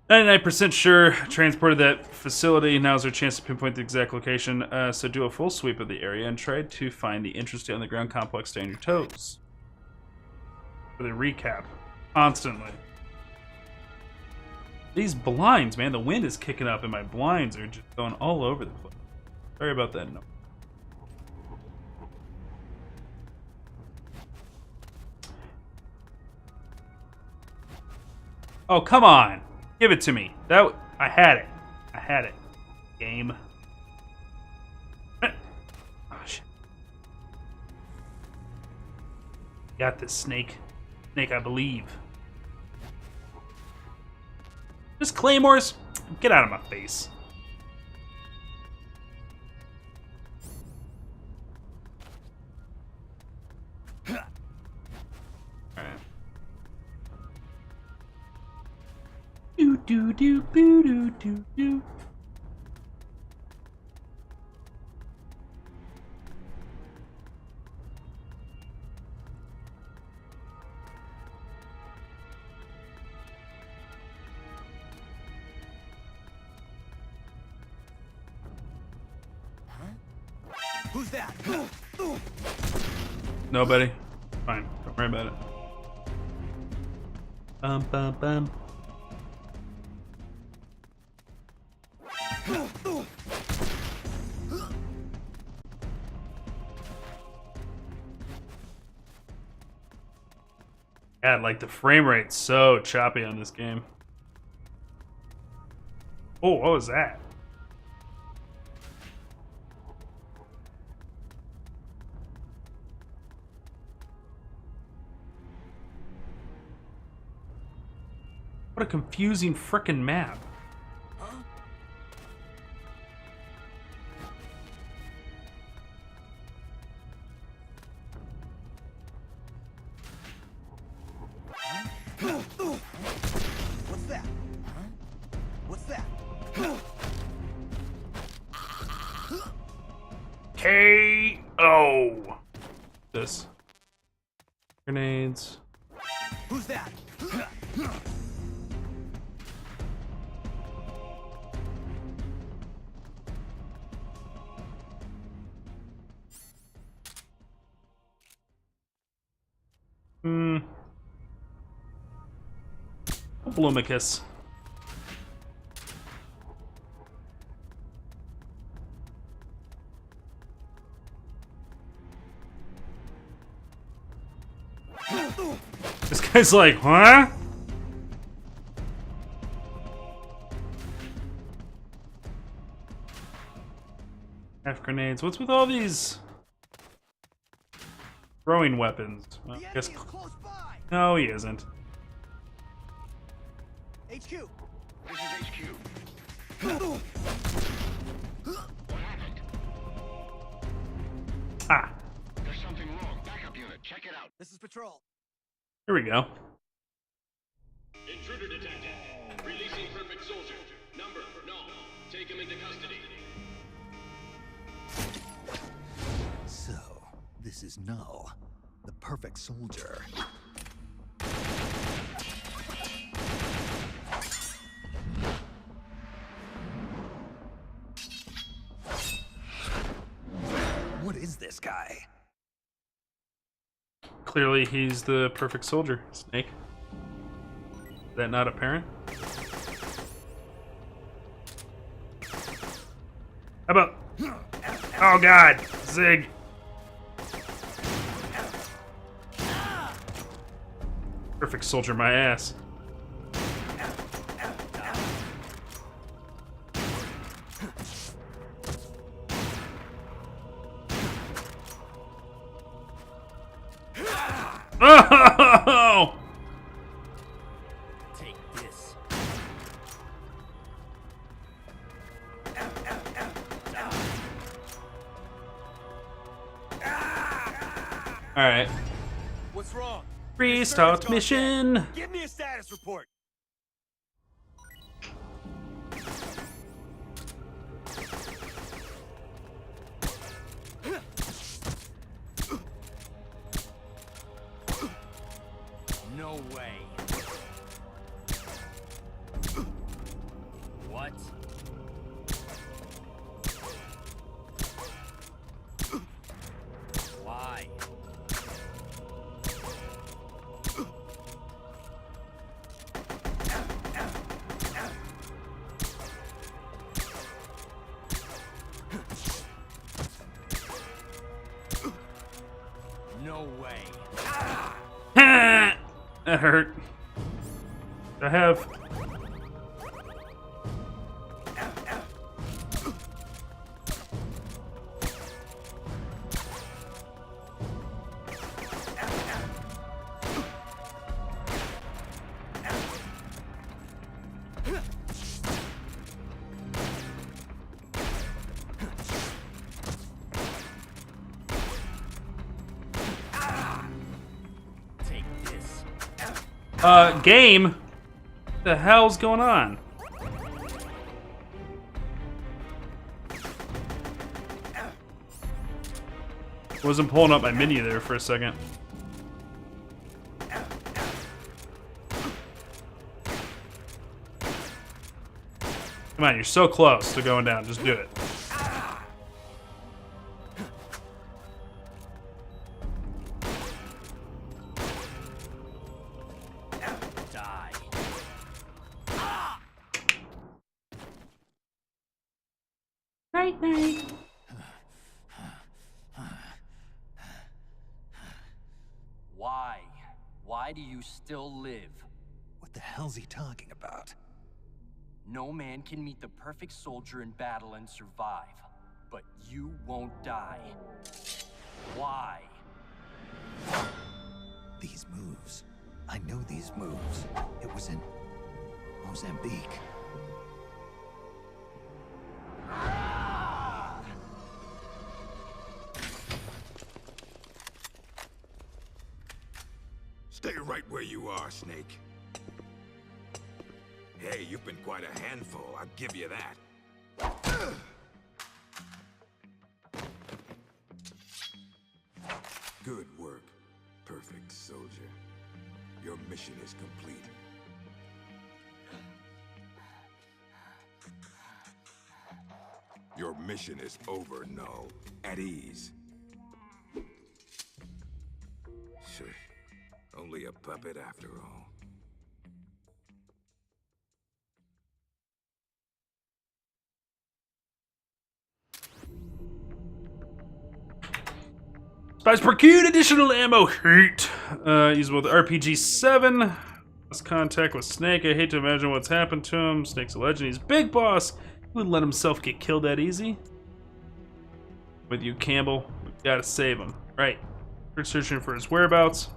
[SPEAKER 1] 99% sure transported that facility. Now's our chance to pinpoint the exact location. So do a full sweep of the area and try to find the entrance to the underground complex. Stay on your toes. For the recap. Constantly. These blinds, man, the wind is kicking up and my blinds are just going all over the place. Sorry about that. No. Oh, come on. Give it to me. I had it. I had it. Game. Oh, shit. Got this, Snake. Snake, I believe. Just claymores? Get out of my face. Alright. Do do do do do do do.
[SPEAKER 5] Who's that?
[SPEAKER 1] Nobody. Fine. Don't worry about it. Bum bum. God, like the frame rate's so choppy on this game. Oh, what was that? What a confusing frickin' map.
[SPEAKER 5] What's that? Huh? What's that?
[SPEAKER 1] K.O. This. Grenades.
[SPEAKER 5] Who's that?
[SPEAKER 1] Blumicus. This guy's like, huh? Half grenades. What's with all these throwing weapons? Well,
[SPEAKER 5] The
[SPEAKER 1] I guess.
[SPEAKER 5] enemy is close by.
[SPEAKER 1] No, he isn't.
[SPEAKER 5] HQ.
[SPEAKER 6] This is HQ. What happened?
[SPEAKER 1] Ah,
[SPEAKER 6] There's something wrong. Backup unit, check it out.
[SPEAKER 5] This is patrol.
[SPEAKER 1] here we go.
[SPEAKER 7] Intruder detected. Releasing Perfect Soldier. Number, no. Take him into custody.
[SPEAKER 4] So, this is Null, the perfect soldier. What is this guy?
[SPEAKER 1] Clearly, he's the perfect soldier, Snake. Is that not apparent? How about... Oh god! Zig! Perfect soldier my ass. Oh!
[SPEAKER 5] Take this.
[SPEAKER 1] Alright.
[SPEAKER 5] What's wrong?
[SPEAKER 1] Restart mission!
[SPEAKER 5] Give me a status report. No way. What? Why?
[SPEAKER 1] That hurt. I have. Game? What the hell's going on? Wasn't pulling up my menu there for a second. Come on, you're so close to going down. Just do it. Night, night.
[SPEAKER 8] Why? Why do you still live?
[SPEAKER 4] What the hell's he talking about?
[SPEAKER 8] No man can meet the perfect soldier in battle and survive, but you won't die. Why?
[SPEAKER 4] These moves. I know these moves. It was in Mozambique.
[SPEAKER 3] Stay right where you are, Snake. Hey, you've been quite a handful, I'll give you that. Good work, perfect soldier. Your mission is complete. Your mission is over, Null. At ease. Sure. Only a puppet after all.
[SPEAKER 1] Spies procured additional ammo. Heat. Usable with RPG-7. Lost contact with Snake. I hate to imagine what's happened to him. Snake's a legend. He's big boss. He wouldn't let himself get killed that easy. With you, Campbell. We've got to save him. Right. We're searching for his whereabouts.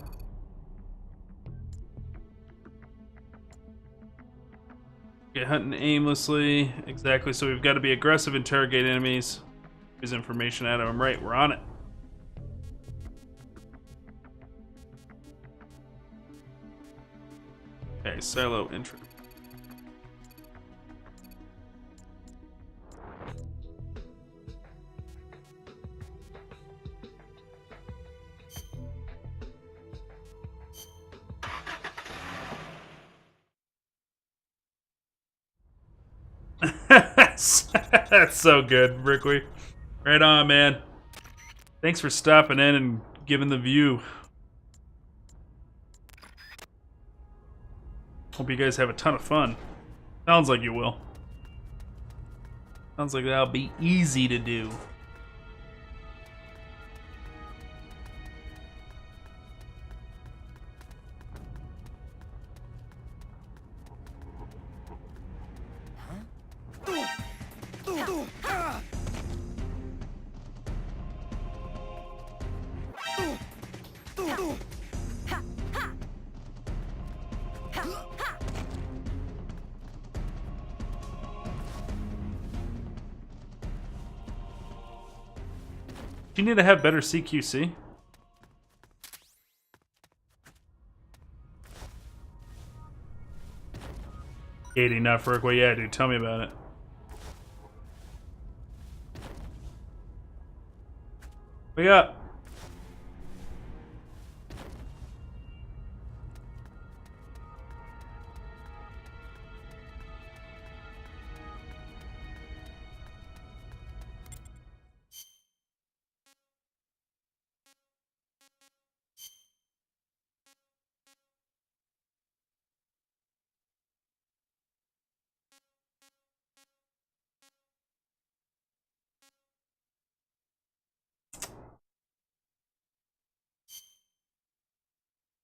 [SPEAKER 1] Get hunting aimlessly. Exactly. So we've got to be aggressive, interrogate enemies. His information out of him. Right. We're on it. Okay, silo entry. That's so good, Brickley. Right on, man. Thanks for stopping in and giving the view. Hope you guys have a ton of fun. Sounds like you will. Sounds like that'll be easy to do. Do you need to have better CQC? 80 enough work. Well, yeah, dude. Tell me about it. Wake up.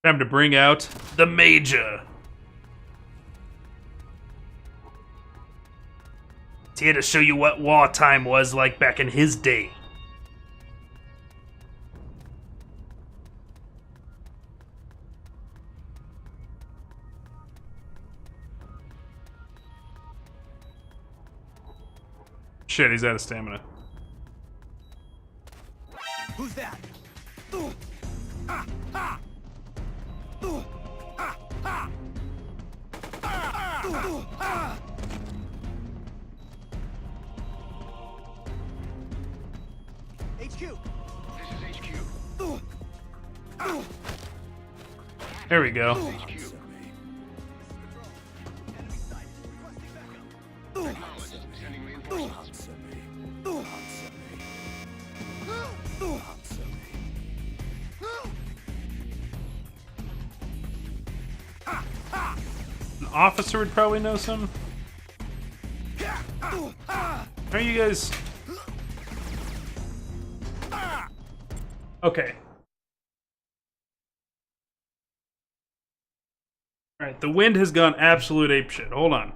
[SPEAKER 1] Time to bring out the Major. It's here to show you what wartime was like back in his day. Shit, he's out of stamina.
[SPEAKER 5] Who's that? HQ.
[SPEAKER 6] This is HQ.
[SPEAKER 1] There we go.
[SPEAKER 6] HQ. Acknowledged. Sending reinforcements.
[SPEAKER 1] An officer would probably know some. Are you guys? Okay. Alright, the wind has gone absolute apeshit. Hold on.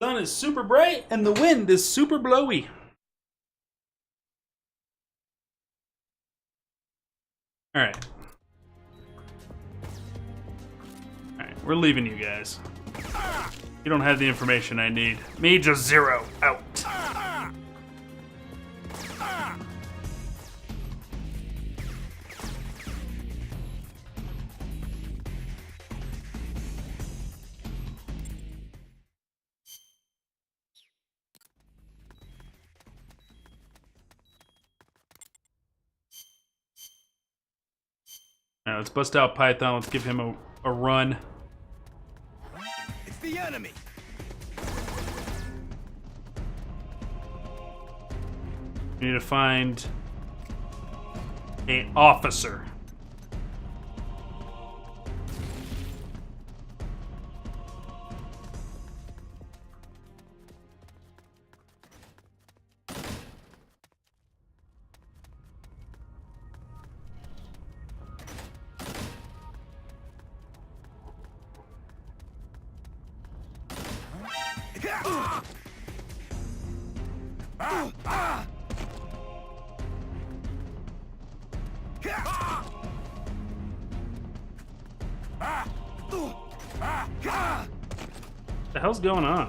[SPEAKER 1] The sun is super bright and the wind is super blowy. Alright. Alright, we're leaving you guys. You don't have the information I need. Major Zero out. Alright, let's bust out Python. Let's give him a run.
[SPEAKER 5] It's the enemy.
[SPEAKER 1] We need to find an officer. What the hell's going on?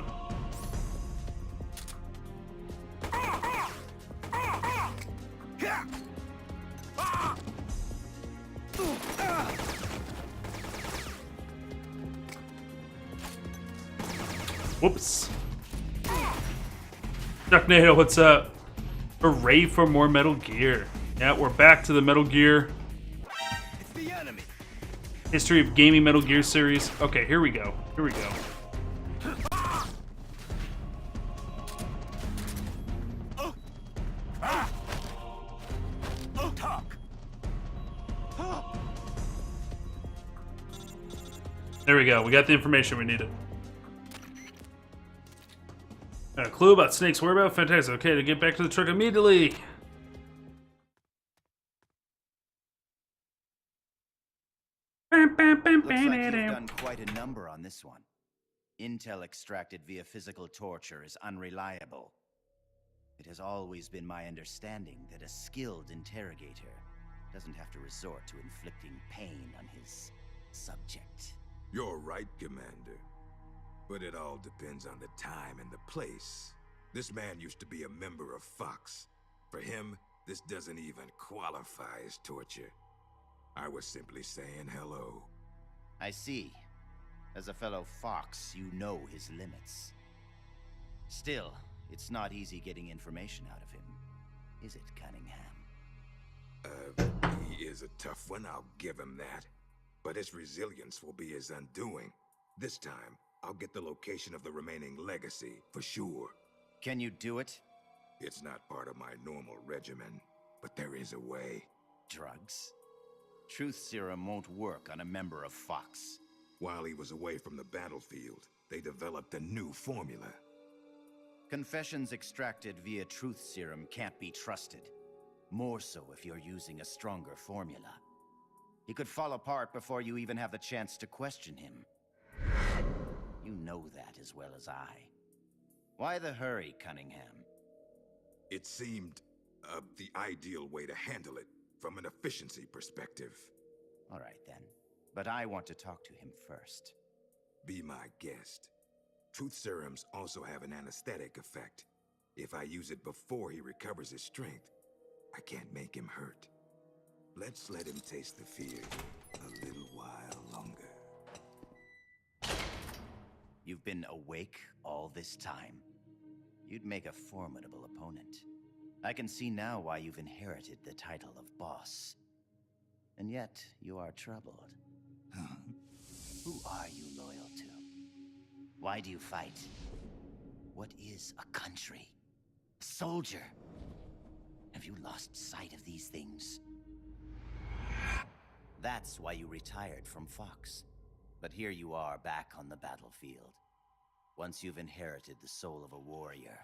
[SPEAKER 1] Whoops. Ducknado, what's up? Hooray for more Metal Gear. Yeah, we're back to the Metal Gear
[SPEAKER 5] It's the enemy.
[SPEAKER 1] History of Gaming Metal Gear series. Okay, here we go. Here we go. There we go. We got the information we needed. A clue about Snake's whereabouts? Fantastic. Okay, to get back to the truck immediately.
[SPEAKER 9] Looks like you've done quite a number on this one. Intel extracted via physical torture is unreliable. It has always been my understanding that a skilled interrogator doesn't have to resort to inflicting pain on his subject.
[SPEAKER 10] You're right, Commander. But it all depends on the time and the place. This man used to be a member of Fox. For him, this doesn't even qualify as torture. I was simply saying hello.
[SPEAKER 9] I see. As a fellow Fox, you know his limits. Still, it's not easy getting information out of him, is it, Cunningham?
[SPEAKER 10] He is a tough one, I'll give him that. But his resilience will be his undoing. This time, I'll get the location of the remaining legacy, for sure.
[SPEAKER 9] Can you do it?
[SPEAKER 10] It's not part of my normal regimen, but there is a way.
[SPEAKER 9] Drugs? Truth serum won't work on a member of Fox.
[SPEAKER 10] While he was away from the battlefield, they developed a new formula.
[SPEAKER 9] Confessions extracted via truth serum can't be trusted. More so if you're using a stronger formula. He could fall apart before you even have the chance to question him. You know that as well as I. Why the hurry, Cunningham?
[SPEAKER 10] It seemed the ideal way to handle it, from an efficiency perspective.
[SPEAKER 9] All right then. But I want to talk to him first.
[SPEAKER 10] Be my guest. Truth serums also have an anesthetic effect. If I use it before he recovers his strength, I can't make him hurt. Let's let him taste the fear a little while longer.
[SPEAKER 9] You've been awake all this time. You'd make a formidable opponent. I can see now why you've inherited the title of boss. And yet, you are troubled. Who are you loyal to? Why do you fight? What is a country? A soldier? Have you lost sight of these things? That's why you retired from Fox. But here you are back on the battlefield. Once you've inherited the soul of a warrior,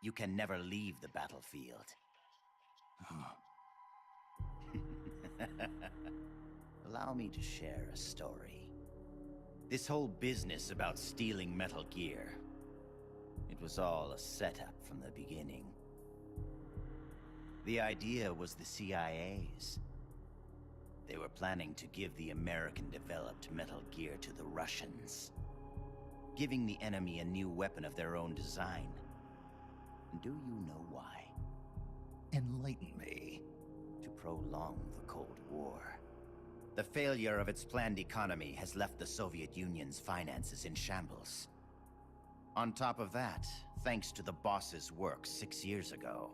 [SPEAKER 9] you can never leave the battlefield. Allow me to share a story. This whole business about stealing Metal Gear, it was all a setup from the beginning. The idea was the CIA's. They were planning to give the American-developed Metal Gear to the Russians, giving the enemy a new weapon of their own design. Do you know why?
[SPEAKER 4] Enlighten me.
[SPEAKER 9] To prolong the Cold War. The failure of its planned economy has left the Soviet Union's finances in shambles. On top of that, thanks to the boss's work 6 years ago,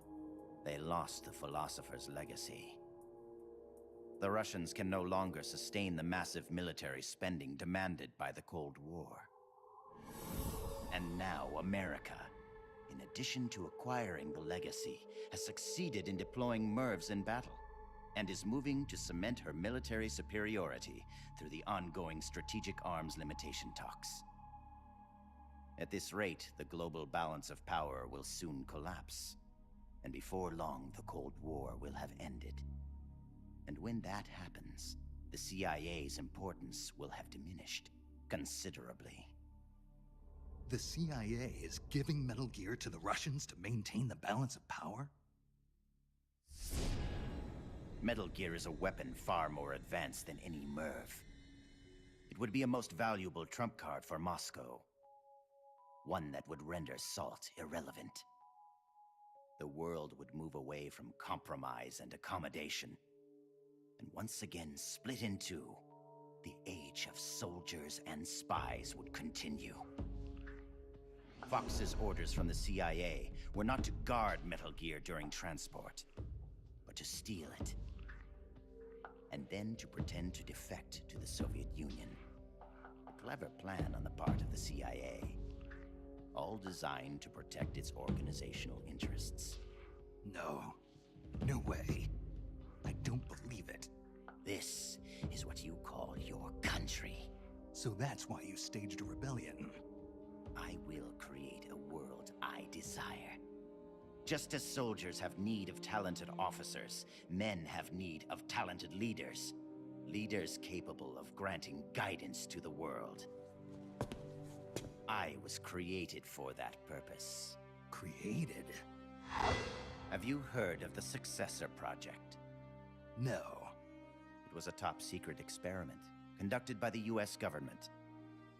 [SPEAKER 9] they lost the philosopher's legacy. The Russians can no longer sustain the massive military spending demanded by the Cold War. And now America, in addition to acquiring the legacy, has succeeded in deploying MIRVs in battle, and is moving to cement her military superiority through the ongoing strategic arms limitation talks. At this rate, the global balance of power will soon collapse, and before long the Cold War will have ended. And when that happens, the CIA's importance will have diminished considerably.
[SPEAKER 4] The CIA is giving Metal Gear to the Russians to maintain the balance of power?
[SPEAKER 9] Metal Gear is a weapon far more advanced than any MIRV. It would be a most valuable trump card for Moscow. One that would render SALT irrelevant. The world would move away from compromise and accommodation, and once again split in two. The age of soldiers and spies would continue. Fox's orders from the CIA were not to guard Metal Gear during transport, but to steal it. And then to pretend to defect to the Soviet Union. A clever plan on the part of the CIA. All designed to protect its organizational interests.
[SPEAKER 4] No. No way. I don't believe it.
[SPEAKER 9] This is what you call your country.
[SPEAKER 4] So that's why you staged a rebellion.
[SPEAKER 9] I will create a world I desire. Just as soldiers have need of talented officers, men have need of talented leaders. Leaders capable of granting guidance to the world. I was created for that purpose.
[SPEAKER 4] Created?
[SPEAKER 9] Have you heard of the Successor Project?
[SPEAKER 4] No.
[SPEAKER 9] It was a top-secret experiment conducted by the US government.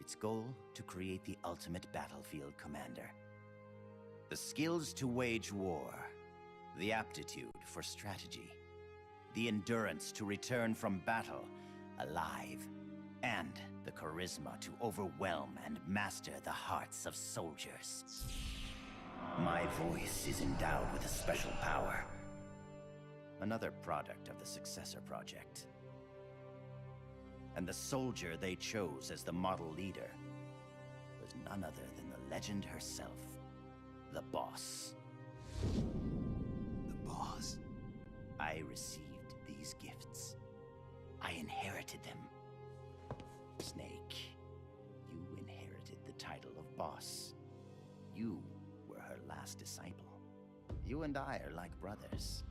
[SPEAKER 9] Its goal, to create the ultimate battlefield commander. The skills to wage war, the aptitude for strategy, the endurance to return from battle alive, and the charisma to overwhelm and master the hearts of soldiers. My voice is endowed with a special power. Another product of the Successor Project. And the soldier they chose as the model leader was none other than the legend herself, the Boss.
[SPEAKER 4] The Boss?
[SPEAKER 9] I received these gifts. I inherited them. Snake, you inherited the title of Boss. You were her last disciple. You and I are like brothers,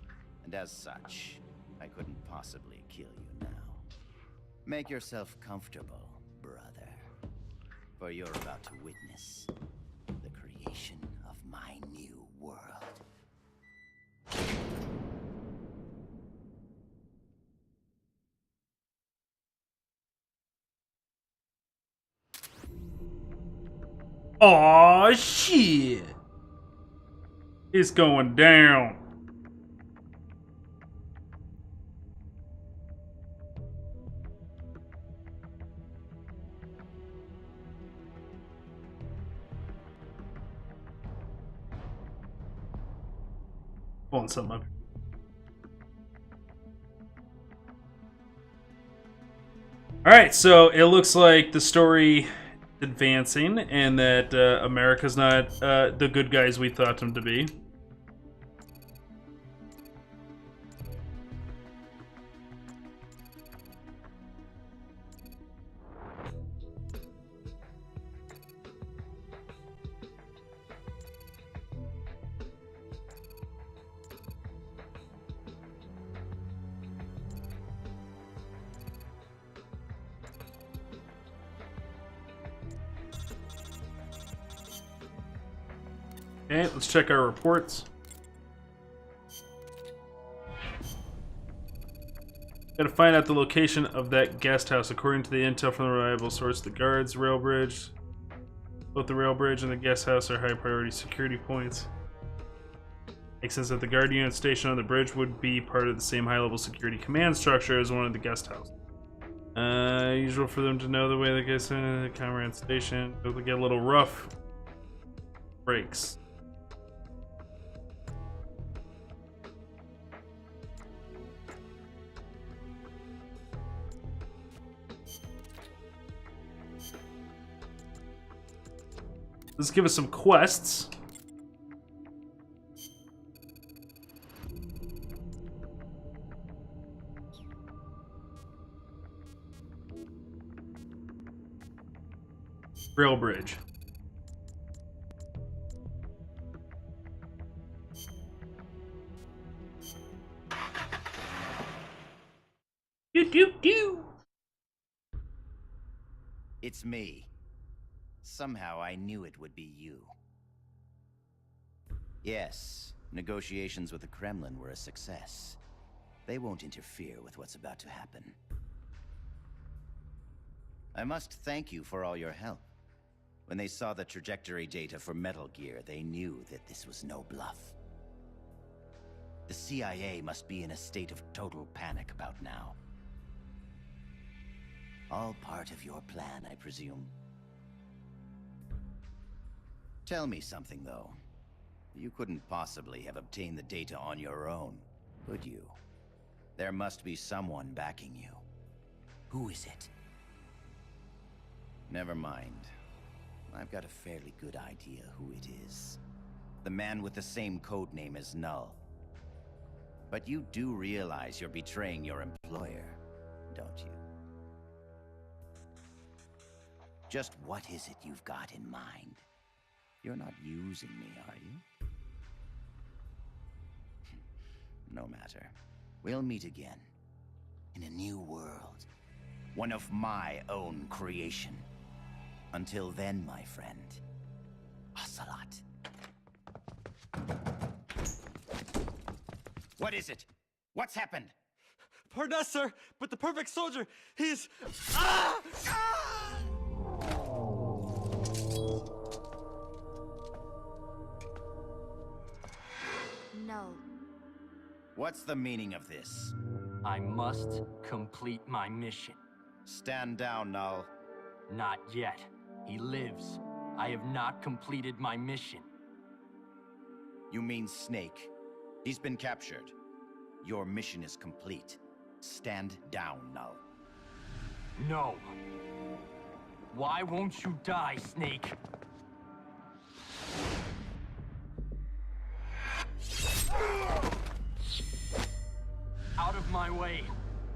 [SPEAKER 9] and as such, I couldn't possibly kill you now. Make yourself comfortable, brother, for you're about to witness the creation of my new world.
[SPEAKER 1] Aw, shit. It's going down. Pulling something up. Alright, so it looks like the story is advancing and that America's not the good guys we thought them to be. Okay, let's check our reports. Gotta find out the location of that guest house. According to the intel from the reliable source, the guards, rail bridge, both the rail bridge and the guest house are high priority security points. Makes sense that the guard unit stationed on the bridge would be part of the same high-level security command structure as one of the guest houses. Usual for them to know the way the guest the comrade station. It'll get a little rough. Breaks. Let's give us some quests. Rail bridge. Do.
[SPEAKER 9] It's me. Somehow I knew it would be you. Yes, negotiations with the Kremlin were a success. They won't interfere with what's about to happen. I must thank you for all your help. When they saw the trajectory data for Metal Gear, they knew that this was no bluff. The CIA must be in a state of total panic about now. All part of your plan, I presume. Tell me something, though. You couldn't possibly have obtained the data on your own, could you? There must be someone backing you. Who is it? Never mind. I've got a fairly good idea who it is. The man with the same code name as Null. But you do realize you're betraying your employer, don't you? Just what is it you've got in mind? You're not using me, are you? No matter. We'll meet again. In a new world. One of my own creation. Until then, my friend. Ocelot. What is it? What's happened?
[SPEAKER 5] Pardon us, sir, but the perfect soldier, he's... Ah! Ah!
[SPEAKER 11] No.
[SPEAKER 9] What's the meaning of this?
[SPEAKER 8] I must complete my mission.
[SPEAKER 9] Stand down, Null.
[SPEAKER 8] Not yet. He lives. I have not completed my mission.
[SPEAKER 9] You mean Snake. He's been captured. Your mission is complete. Stand down, Null.
[SPEAKER 8] No. Why won't you die, Snake? Out of my way.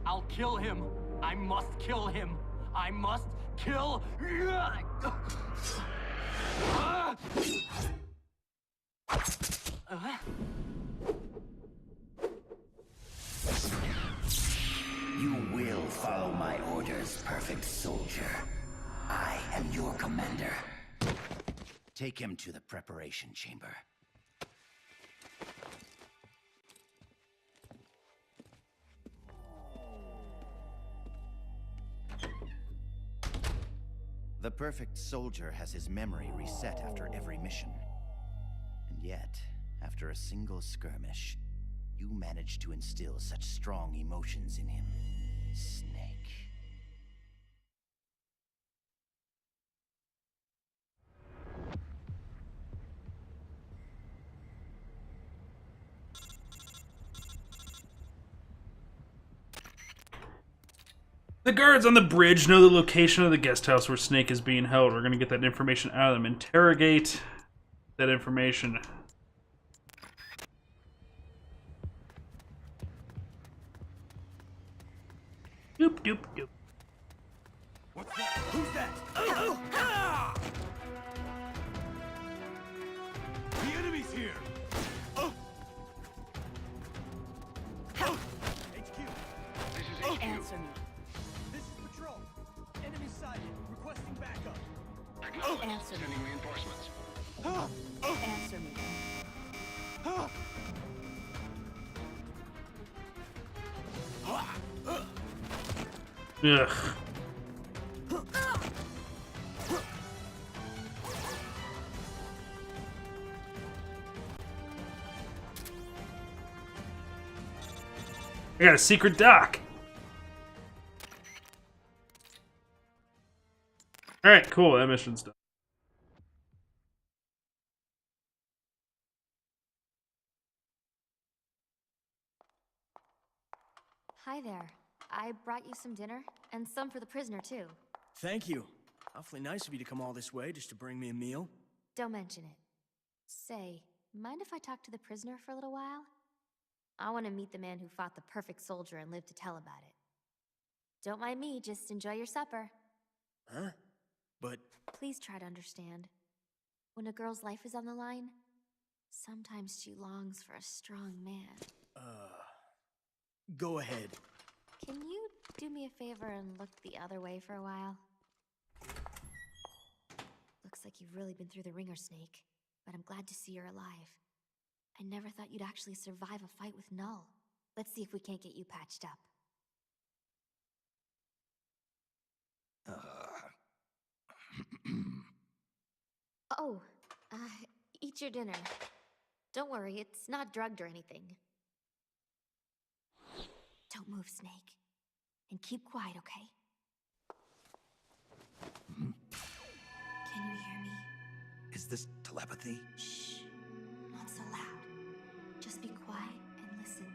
[SPEAKER 8] I'll kill him. I must kill him. I must kill.
[SPEAKER 11] You will follow my orders, perfect soldier. I am your commander.
[SPEAKER 9] Take him to the preparation chamber. The perfect soldier has his memory reset after every mission. And yet, after a single skirmish, you managed to instill such strong emotions in him. Snake.
[SPEAKER 1] The guards on the bridge know the location of the guest house where Snake is being held. We're going to get that information out of them. Interrogate that information. Doop, doop, doop.
[SPEAKER 5] What's that? Who's that? Oh! Ah! The enemy's here! Oh! HQ!
[SPEAKER 7] This is HQ.
[SPEAKER 2] Answer me.
[SPEAKER 5] This is Patrol. Enemy sighted. Requesting backup.
[SPEAKER 7] Acknowledged.
[SPEAKER 2] Answer me.
[SPEAKER 7] Sending reinforcements.
[SPEAKER 2] Answer me.
[SPEAKER 1] Ugh. I got a secret dock. Alright, cool. That mission's done.
[SPEAKER 12] Hi there. I brought you some dinner, and some for the prisoner, too.
[SPEAKER 13] Thank you. Awfully nice of you to come all this way just to bring me a meal.
[SPEAKER 12] Don't mention it. Say, mind if I talk to the prisoner for a little while? I want to meet the man who fought the perfect soldier and lived to tell about it. Don't mind me, just enjoy your supper.
[SPEAKER 13] Huh? But...
[SPEAKER 12] Please try to understand. When a girl's life is on the line, sometimes she longs for a strong man.
[SPEAKER 13] Go ahead.
[SPEAKER 12] Can you do me a favor and look the other way for a while? Looks like you've really been through the ringer, Snake. But I'm glad to see you're alive. I never thought you'd actually survive a fight with Null. Let's see if we can't get you patched up. Oh, eat your dinner. Don't worry, it's not drugged or anything. Don't move, Snake. And keep quiet, okay? Can you hear me?
[SPEAKER 4] Is this telepathy?
[SPEAKER 12] Shh. Not so loud. Just be quiet and listen.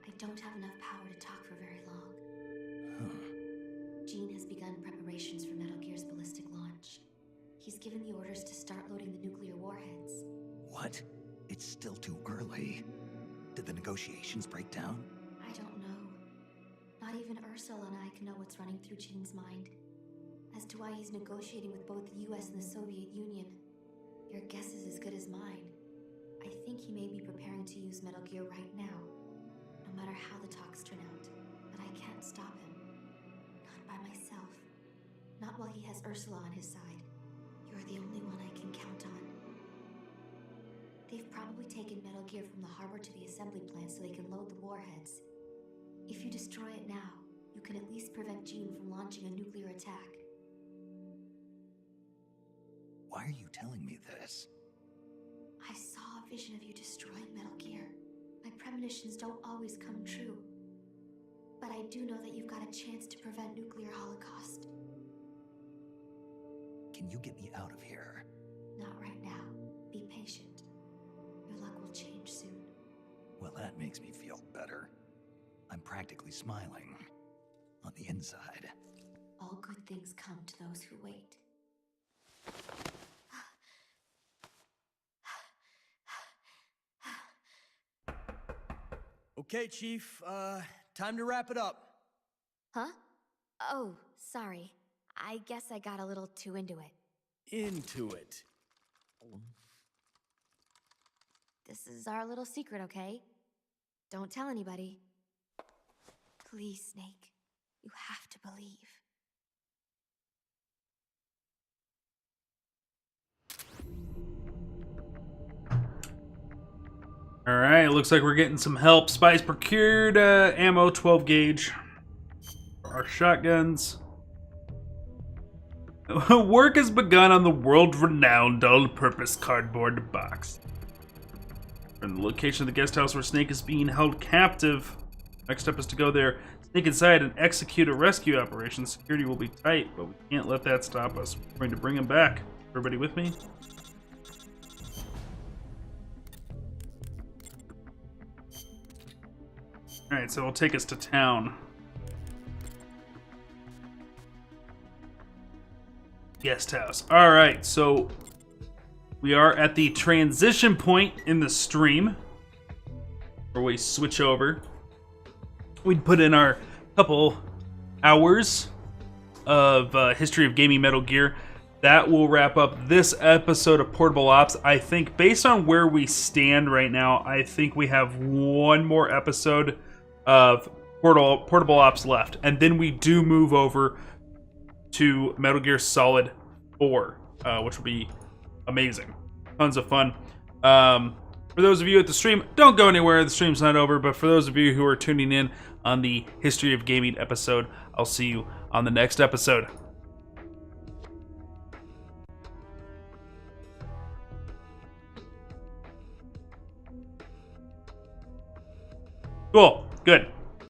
[SPEAKER 12] I don't have enough power to talk for very long. Gene has begun preparations for Metal Gear's ballistic launch. He's given the orders to start loading the nuclear warheads.
[SPEAKER 4] What? It's still too early. Did the negotiations break down?
[SPEAKER 12] I don't know. Not even Ursula and I can know what's running through Gene's mind. As to why he's negotiating with both the US and the Soviet Union. Your guess is as good as mine. I think he may be preparing to use Metal Gear right now. No matter how the talks turn out. But I can't stop him. Not by myself. Not while he has Ursula on his side. You're the only one I can count on. They've probably taken Metal Gear from the harbor to the assembly plant so they can load the warheads. If you destroy it now, you can at least prevent Gene from launching a nuclear attack.
[SPEAKER 4] Why are you telling me this?
[SPEAKER 12] I saw a vision of you destroying Metal Gear. My premonitions don't always come true. But I do know that you've got a chance to prevent nuclear holocaust.
[SPEAKER 4] Can you get me out of here?
[SPEAKER 12] Not right now. Be patient. Your luck will change soon.
[SPEAKER 4] Well, that makes me feel better. I'm practically smiling. On the inside.
[SPEAKER 12] All good things come to those who wait.
[SPEAKER 13] Okay, Chief. Time to wrap it up.
[SPEAKER 12] Huh? Oh, sorry. I guess I got a little too into it.
[SPEAKER 13] Into it.
[SPEAKER 12] This is our little secret, okay? Don't tell anybody. Please, Snake. You have to believe.
[SPEAKER 1] Alright, looks like we're getting some help. Spies procured ammo, 12 gauge. Our shotguns. Work has begun on the world-renowned all-purpose cardboard box. From the location of the guest house where Snake is being held captive. Next step is to go there, sneak inside, and execute a rescue operation. Security will be tight, but we can't let that stop us. We're going to bring him back. Everybody with me? Alright, so it'll take us to town. Guest house. Alright, so we are at the transition point in the stream where we switch over. We'd put in our couple hours of history of gaming Metal Gear. That will wrap up this episode of Portable Ops. I think based on where we stand right now, I think we have one more episode of Portable Ops left. And then we do move over to Metal Gear Solid 4, which will be amazing. Tons of fun. For those of you at the stream, don't go anywhere. The stream's not over. But for those of you who are tuning in on the History of Gaming episode, I'll see you on the next episode. Cool. Good.